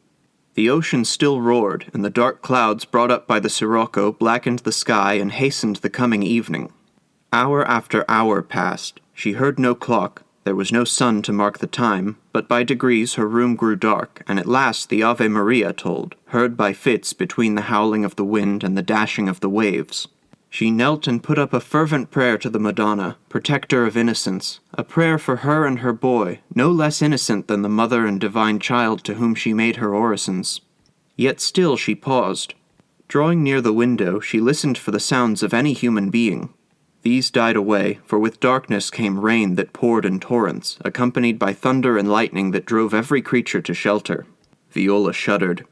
The ocean still roared, and the dark clouds brought up by the sirocco blackened the sky and hastened the coming evening. Hour after hour passed. She heard no clock. There was no sun to mark the time, but by degrees her room grew dark, and at last the Ave Maria tolled, heard by fits between the howling of the wind and the dashing of the waves. She knelt and put up a fervent prayer to the Madonna, protector of innocence, a prayer for her and her boy, no less innocent than the mother and divine child to whom she made her orisons. Yet still she paused. Drawing near the window, she listened for the sounds of any human being. These died away, for with darkness came rain that poured in torrents, accompanied by thunder and lightning that drove every creature to shelter. Viola shuddered.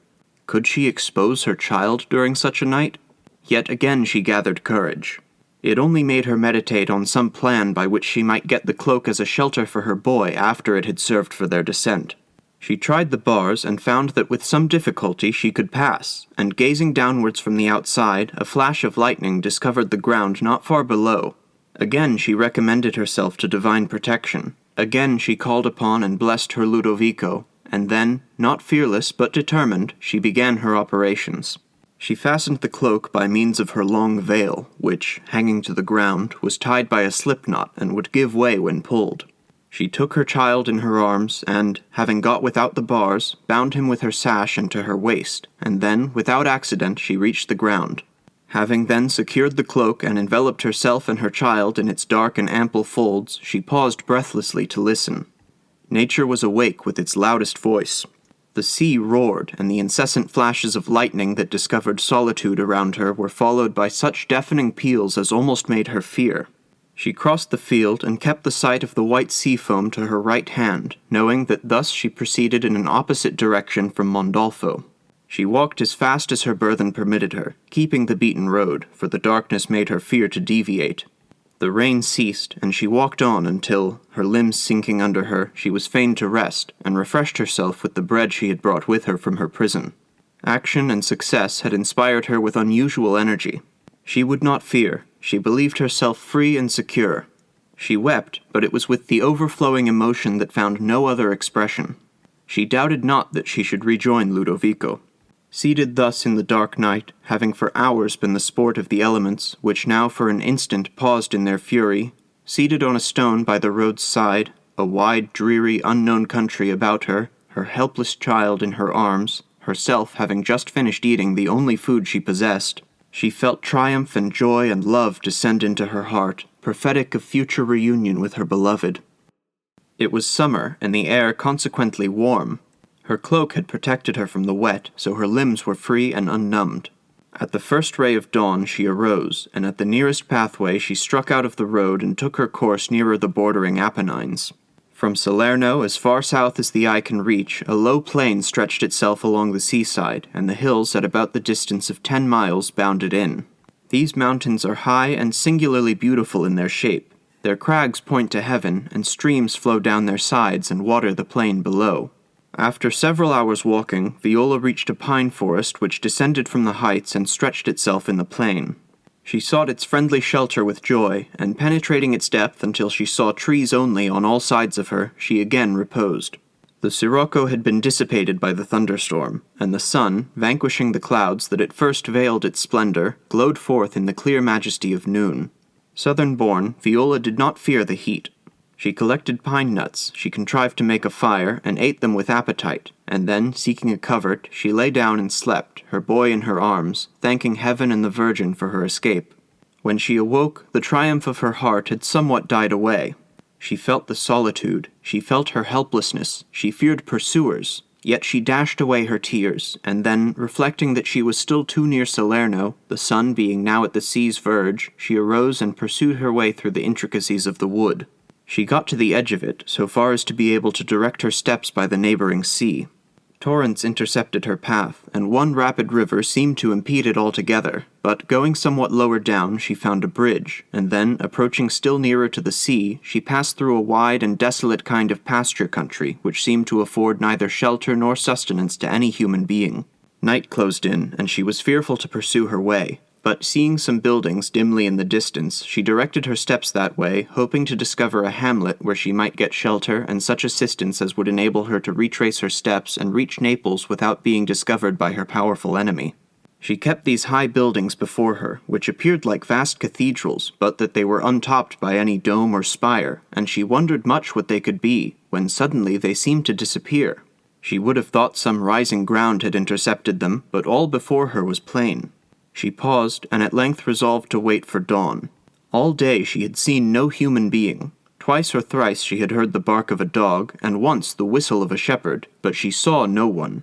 Could she expose her child during such a night? Yet again she gathered courage. It only made her meditate on some plan by which she might get the cloak as a shelter for her boy after it had served for their descent. She tried the bars and found that with some difficulty she could pass, and gazing downwards from the outside, a flash of lightning discovered the ground not far below. Again she recommended herself to divine protection. Again she called upon and blessed her Ludovico, and then, not fearless but determined, she began her operations. She fastened the cloak by means of her long veil, which, hanging to the ground, was tied by a slip-knot and would give way when pulled. She took her child in her arms, and, having got without the bars, bound him with her sash and to her waist, and then, without accident, she reached the ground. Having then secured the cloak and enveloped herself and her child in its dark and ample folds, she paused breathlessly to listen. Nature was awake with its loudest voice. The sea roared, and the incessant flashes of lightning that discovered solitude around her were followed by such deafening peals as almost made her fear. She crossed the field and kept the sight of the white sea foam to her right hand, knowing that thus she proceeded in an opposite direction from Mondolfo. She walked as fast as her burthen permitted her, keeping the beaten road, for the darkness made her fear to deviate. The rain ceased, and she walked on until, her limbs sinking under her, she was fain to rest, and refreshed herself with the bread she had brought with her from her prison. Action and success had inspired her with unusual energy. She would not fear. She believed herself free and secure. She wept, but it was with the overflowing emotion that found no other expression. She doubted not that she should rejoin Ludovico. Seated thus in the dark night, having for hours been the sport of the elements, which now for an instant paused in their fury, seated on a stone by the road's side, a wide, dreary, unknown country about her, her helpless child in her arms, herself having just finished eating the only food she possessed, she felt triumph and joy and love descend into her heart, prophetic of future reunion with her beloved. It was summer, and the air consequently warm. Her cloak had protected her from the wet, so her limbs were free and unnumbed. At the first ray of dawn she arose, and at the nearest pathway she struck out of the road and took her course nearer the bordering Apennines. From Salerno, as far south as the eye can reach, a low plain stretched itself along the seaside, and the hills at about the distance of 10 miles bounded in. These mountains are high and singularly beautiful in their shape. Their crags point to heaven, and streams flow down their sides and water the plain below. After several hours' walking, Viola reached a pine forest which descended from the heights and stretched itself in the plain. She sought its friendly shelter with joy, and penetrating its depth until she saw trees only on all sides of her, she again reposed. The sirocco had been dissipated by the thunderstorm, and the sun, vanquishing the clouds that at first veiled its splendor, glowed forth in the clear majesty of noon. Southern-born, Viola did not fear the heat. She collected pine nuts, she contrived to make a fire, and ate them with appetite, and then, seeking a covert, she lay down and slept, her boy in her arms, thanking heaven and the Virgin for her escape. When she awoke, the triumph of her heart had somewhat died away. She felt the solitude, she felt her helplessness, she feared pursuers, yet she dashed away her tears, and then, reflecting that she was still too near Salerno, the sun being now at the sea's verge, she arose and pursued her way through the intricacies of the wood. She got to the edge of it, so far as to be able to direct her steps by the neighboring sea. Torrents intercepted her path, and one rapid river seemed to impede it altogether, but going somewhat lower down she found a bridge, and then, approaching still nearer to the sea, she passed through a wide and desolate kind of pasture country, which seemed to afford neither shelter nor sustenance to any human being. Night closed in, and she was fearful to pursue her way. But seeing some buildings dimly in the distance, she directed her steps that way, hoping to discover a hamlet where she might get shelter and such assistance as would enable her to retrace her steps and reach Naples without being discovered by her powerful enemy. She kept these high buildings before her, which appeared like vast cathedrals, but that they were untopped by any dome or spire, and she wondered much what they could be, when suddenly they seemed to disappear. She would have thought some rising ground had intercepted them, but all before her was plain. She paused, and at length resolved to wait for dawn. All day she had seen no human being. Twice or thrice she had heard the bark of a dog, and once the whistle of a shepherd, but she saw no one.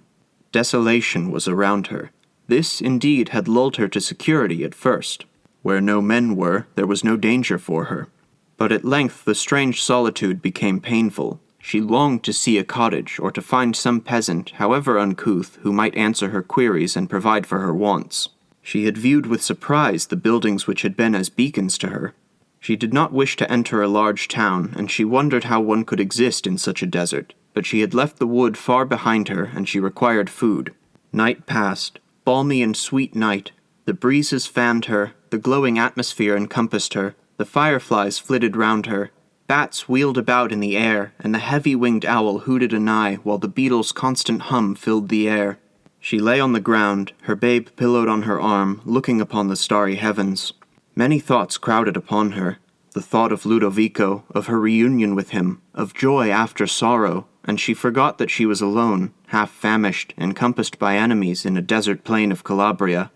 Desolation was around her. This, indeed, had lulled her to security at first. Where no men were, there was no danger for her. But at length the strange solitude became painful. She longed to see a cottage, or to find some peasant, however uncouth, who might answer her queries and provide for her wants. She had viewed with surprise the buildings which had been as beacons to her. She did not wish to enter a large town, and she wondered how one could exist in such a desert, but she had left the wood far behind her, and she required food. Night passed, balmy and sweet night. The breezes fanned her, the glowing atmosphere encompassed her, the fireflies flitted round her, bats wheeled about in the air, and the heavy-winged owl hooted anigh, while the beetle's constant hum filled the air. She lay on the ground, her babe pillowed on her arm, looking upon the starry heavens. Many thoughts crowded upon her. The thought of Ludovico, of her reunion with him, of joy after sorrow, and she forgot that she was alone, half famished, encompassed by enemies in a desert plain of Calabria.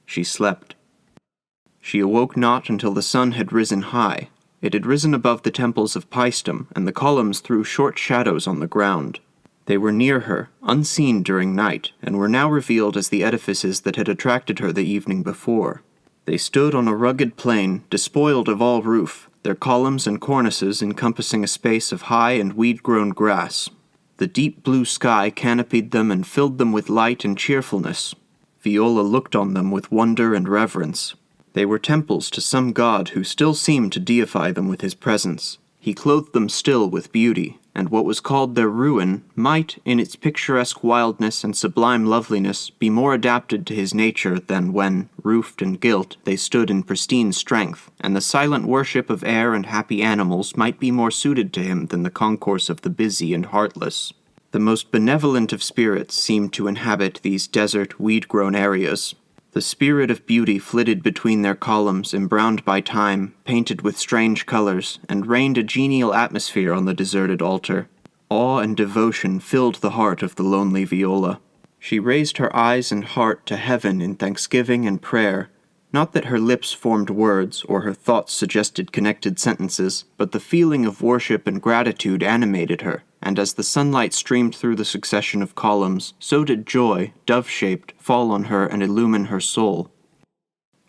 She slept. She awoke not until the sun had risen high. It had risen above the temples of Paestum, and the columns threw short shadows on the ground. They were near her, unseen during night, and were now revealed as the edifices that had attracted her the evening before. They stood on a rugged plain, despoiled of all roof, their columns and cornices encompassing a space of high and weed-grown grass. The deep blue sky canopied them and filled them with light and cheerfulness. Viola looked on them with wonder and reverence. They were temples to some god who still seemed to deify them with his presence. He clothed them still with beauty, and what was called their ruin might, in its picturesque wildness and sublime loveliness, be more adapted to his nature than when, roofed and gilt, they stood in pristine strength, and the silent worship of air and happy animals might be more suited to him than the concourse of the busy and heartless. The most benevolent of spirits seemed to inhabit these desert, weed-grown areas. The spirit of beauty flitted between their columns, embrowned by time, painted with strange colors, and reigned a genial atmosphere on the deserted altar. Awe and devotion filled the heart of the lonely Viola. She raised her eyes and heart to heaven in thanksgiving and prayer. Not that her lips formed words, or her thoughts suggested connected sentences, but the feeling of worship and gratitude animated her, and as the sunlight streamed through the succession of columns, so did joy, dove-shaped, fall on her and illumine her soul.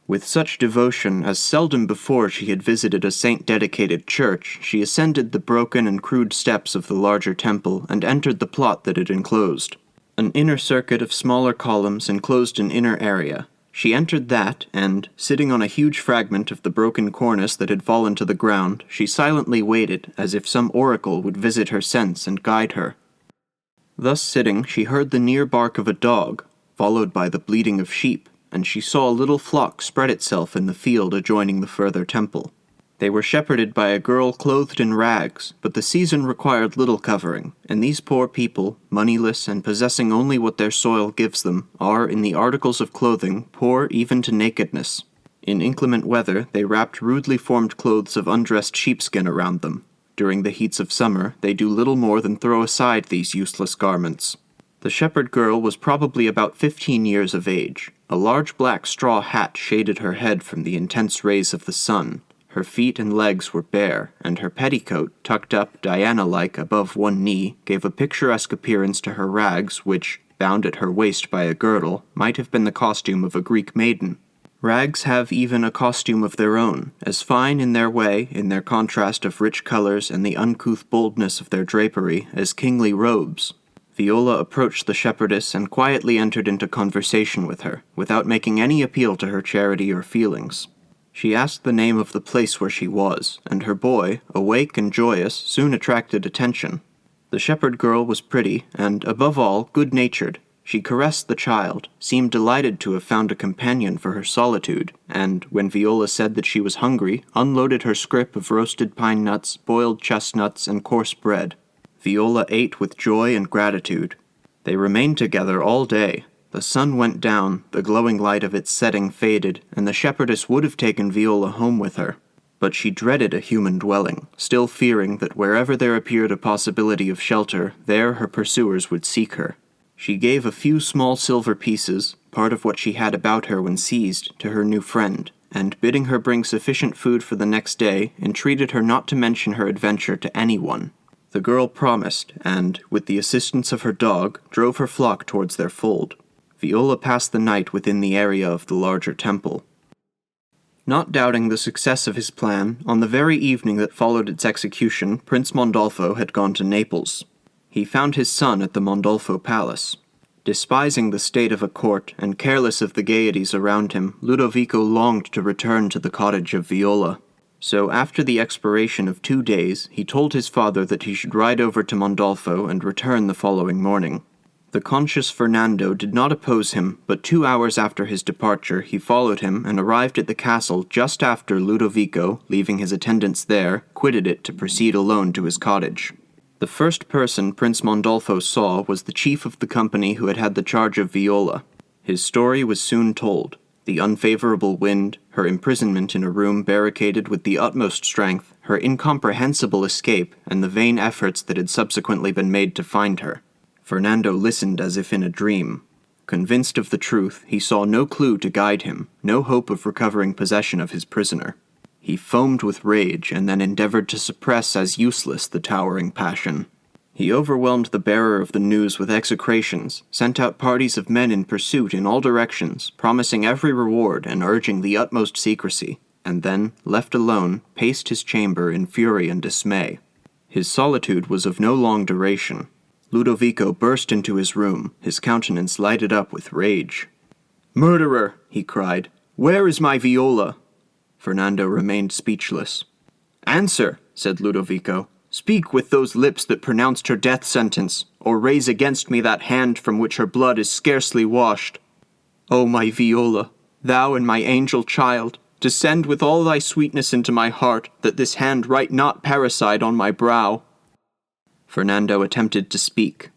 With such devotion as seldom before she had visited a saint-dedicated church, she ascended the broken and crude steps of the larger temple and entered the plot that it enclosed. An inner circuit of smaller columns enclosed an inner area. She entered that, and, sitting on a huge fragment of the broken cornice that had fallen to the ground, she silently waited, as if some oracle would visit her sense and guide her. Thus sitting, she heard the near bark of a dog, followed by the bleating of sheep, and she saw a little flock spread itself in the field adjoining the further temple. They were shepherded by a girl clothed in rags, but the season required little covering, and these poor people, moneyless and possessing only what their soil gives them, are, in the articles of clothing, poor even to nakedness. In inclement weather, they wrapped rudely formed clothes of undressed sheepskin around them. During the heats of summer, they do little more than throw aside these useless garments. The shepherd girl was probably about 15 years of age. A large black straw hat shaded her head from the intense rays of the sun. Her feet and legs were bare, and her petticoat, tucked up Diana-like above one knee, gave a picturesque appearance to her rags which, bound at her waist by a girdle, might have been the costume of a Greek maiden. Rags have even a costume of their own, as fine in their way, in their contrast of rich colors and the uncouth boldness of their drapery, as kingly robes. Viola approached the shepherdess and quietly entered into conversation with her, without making any appeal to her charity or feelings. She asked the name of the place where she was, and her boy, awake and joyous, soon attracted attention. The shepherd girl was pretty, and, above all, good-natured. She caressed the child, seemed delighted to have found a companion for her solitude, and, when Viola said that she was hungry, unloaded her scrip of roasted pine nuts, boiled chestnuts, and coarse bread. Viola ate with joy and gratitude. They remained together all day. The sun went down, the glowing light of its setting faded, and the shepherdess would have taken Viola home with her. But she dreaded a human dwelling, still fearing that wherever there appeared a possibility of shelter, there her pursuers would seek her. She gave a few small silver pieces, part of what she had about her when seized, to her new friend, and bidding her bring sufficient food for the next day, entreated her not to mention her adventure to anyone. The girl promised, and, with the assistance of her dog, drove her flock towards their fold. Viola passed the night within the area of the larger temple. Not doubting the success of his plan, on the very evening that followed its execution, Prince Mondolfo had gone to Naples. He found his son at the Mondolfo palace. Despising the state of a court, and careless of the gaieties around him, Ludovico longed to return to the cottage of Viola. So, after the expiration of 2 days, he told his father that he should ride over to Mondolfo and return the following morning. The conscious Fernando did not oppose him, but 2 hours after his departure he followed him and arrived at the castle just after Ludovico, leaving his attendants there, quitted it to proceed alone to his cottage. The first person Prince Mondolfo saw was the chief of the company who had the charge of Viola. His story was soon told. The unfavorable wind, her imprisonment in a room barricaded with the utmost strength, her incomprehensible escape, and the vain efforts that had subsequently been made to find her. Fernando listened as if in a dream. Convinced of the truth, he saw no clue to guide him, no hope of recovering possession of his prisoner. He foamed with rage and then endeavored to suppress as useless the towering passion. He overwhelmed the bearer of the news with execrations, sent out parties of men in pursuit in all directions, promising every reward and urging the utmost secrecy, and then, left alone, paced his chamber in fury and dismay. His solitude was of no long duration. Ludovico burst into his room, his countenance lighted up with rage. "Murderer!" he cried. "Where is my Viola?" Fernando remained speechless. "Answer," said Ludovico. "Speak with those lips that pronounced her death sentence, or raise against me that hand from which her blood is scarcely washed. O my Viola, thou and my angel child, descend with all thy sweetness into my heart, that this hand write not parricide on my brow." Fernando attempted to speak.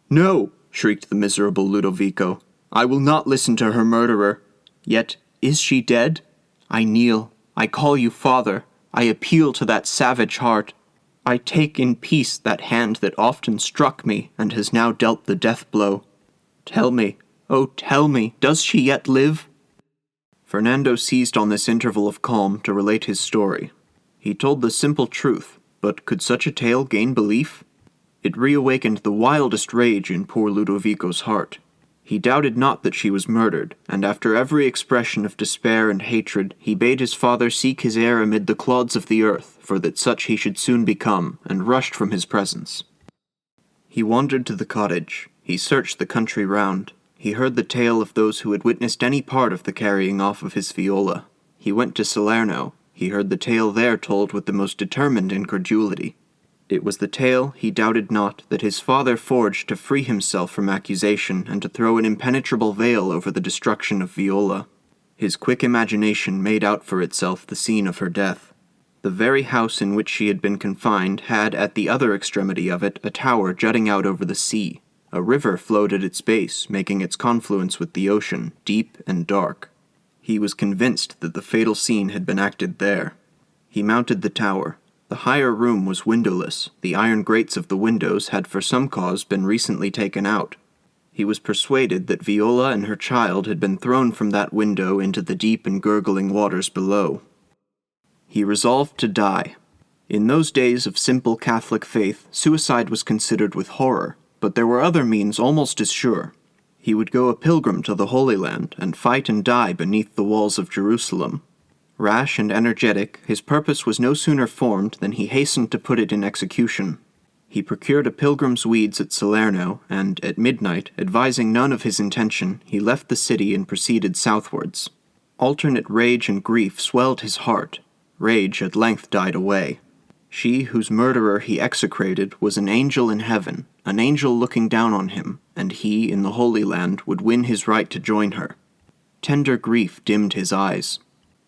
"No," shrieked the miserable Ludovico. "I will not listen to her murderer. Yet, is she dead? I kneel. I call you father. I appeal to that savage heart. I take in peace that hand that often struck me and has now dealt the death blow. Tell me, oh tell me, does she yet live?" Fernando seized on this interval of calm to relate his story. He told the simple truth, but could such a tale gain belief? It reawakened the wildest rage in poor Ludovico's heart. He doubted not that she was murdered, and after every expression of despair and hatred, he bade his father seek his heir amid the clods of the earth, for that such he should soon become, and rushed from his presence. He wandered to the cottage. He searched the country round. He heard the tale of those who had witnessed any part of the carrying off of his Viola. He went to Salerno. He heard the tale there told with the most determined incredulity. It was the tale, he doubted not, that his father forged to free himself from accusation and to throw an impenetrable veil over the destruction of Viola. His quick imagination made out for itself the scene of her death. The very house in which she had been confined had at the other extremity of it a tower jutting out over the sea. A river flowed at its base, making its confluence with the ocean deep and dark. He was convinced that the fatal scene had been acted there. He mounted the tower. The higher room was windowless. The iron grates of the windows had for some cause been recently taken out. He was persuaded that Viola and her child had been thrown from that window into the deep and gurgling waters below. He resolved to die. In those days of simple Catholic faith, suicide was considered with horror, but there were other means almost as sure. He would go a pilgrim to the Holy Land and fight and die beneath the walls of Jerusalem. Rash and energetic, his purpose was no sooner formed than he hastened to put it in execution. He procured a pilgrim's weeds at Salerno, and, at midnight, advising none of his intention, he left the city and proceeded southwards. Alternate rage and grief swelled his heart. Rage at length died away. She whose murderer he execrated was an angel in heaven, an angel looking down on him, and he, in the Holy Land, would win his right to join her. Tender grief dimmed his eyes.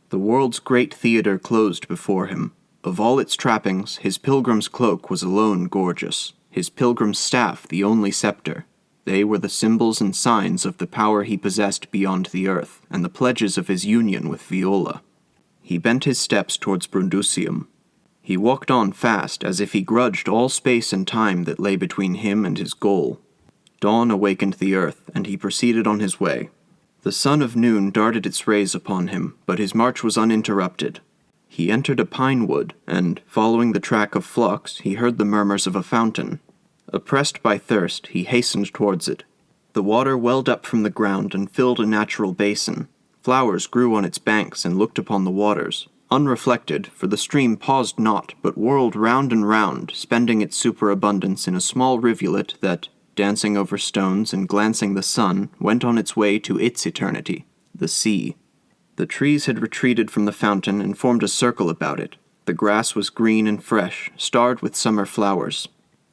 The world's great theatre closed before him. Of all its trappings, his pilgrim's cloak was alone gorgeous, his pilgrim's staff the only scepter. They were the symbols and signs of the power he possessed beyond the earth, and the pledges of his union with Viola. He bent his steps towards Brundusium. He walked on fast, as if he grudged all space and time that lay between him and his goal. Dawn awakened the earth, and he proceeded on his way. The sun of noon darted its rays upon him, but his march was uninterrupted. He entered a pine wood, and, following the track of flocks, he heard the murmurs of a fountain. Oppressed by thirst, he hastened towards it. The water welled up from the ground and filled a natural basin. Flowers grew on its banks and looked upon the waters. Unreflected, for the stream paused not, but whirled round and round, spending its superabundance in a small rivulet that, dancing over stones and glancing the sun, went on its way to its eternity, the sea. The trees had retreated from the fountain and formed a circle about it. The grass was green and fresh, starred with summer flowers.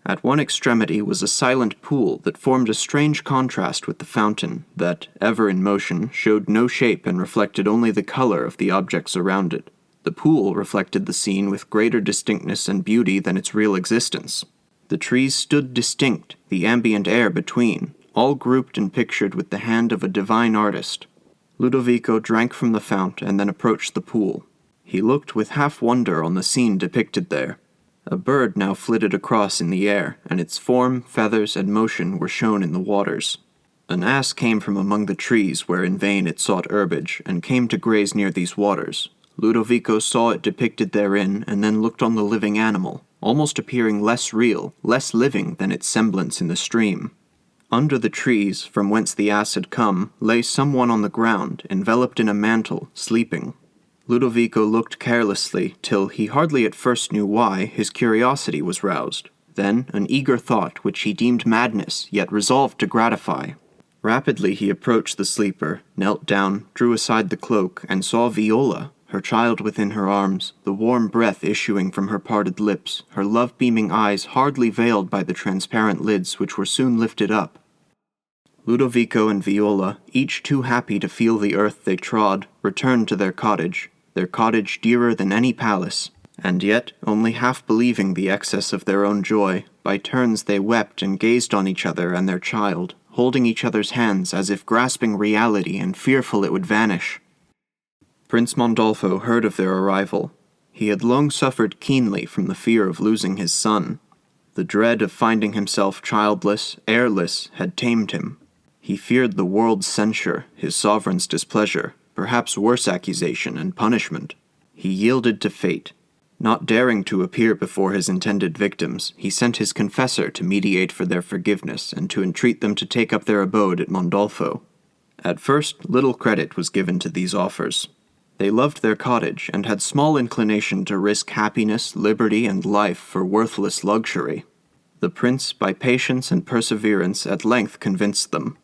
At one extremity was a silent pool that formed a strange contrast with the fountain, that, ever in motion, showed no shape and reflected only the color of the objects around it. The pool reflected the scene with greater distinctness and beauty than its real existence. The trees stood distinct, the ambient air between, all grouped and pictured with the hand of a divine artist. Ludovico drank from the fount and then approached the pool. He looked with half wonder on the scene depicted there. A bird now flitted across in the air, and its form, feathers, and motion were shown in the waters. An ass came from among the trees where in vain it sought herbage, and came to graze near these waters. Ludovico saw it depicted therein, and then looked on the living animal. almost appearing less real, less living than its semblance in the stream. Under the trees, from whence the ass had come, lay someone on the ground, enveloped in a mantle, sleeping. Ludovico looked carelessly, till he hardly at first knew why, his curiosity was roused. Then an eager thought, which he deemed madness, yet resolved to gratify. Rapidly he approached the sleeper, knelt down, drew aside the cloak, and saw Viola, her child within her arms, the warm breath issuing from her parted lips, her love-beaming eyes hardly veiled by the transparent lids which were soon lifted up. Ludovico and Viola, each too happy to feel the earth they trod, returned to their cottage dearer than any palace, and yet, only half believing the excess of their own joy, by turns they wept and gazed on each other and their child, holding each other's hands as if grasping reality and fearful it would vanish. Prince Mondolfo heard of their arrival. He had long suffered keenly from the fear of losing his son. The dread of finding himself childless, heirless, had tamed him. He feared the world's censure, his sovereign's displeasure, perhaps worse accusation and punishment. He yielded to fate. Not daring to appear before his intended victims, he sent his confessor to mediate for their forgiveness and to entreat them to take up their abode at Mondolfo. At first, little credit was given to these offers. They loved their cottage and had small inclination to risk happiness, liberty, and life for worthless luxury. The prince, by patience and perseverance, at length convinced them.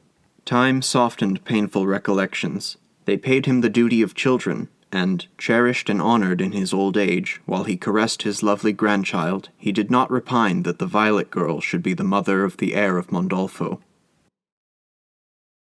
Time softened painful recollections. They paid him the duty of children, and, cherished and honored in his old age, while he caressed his lovely grandchild, he did not repine that the Violet girl should be the mother of the heir of Mondolfo.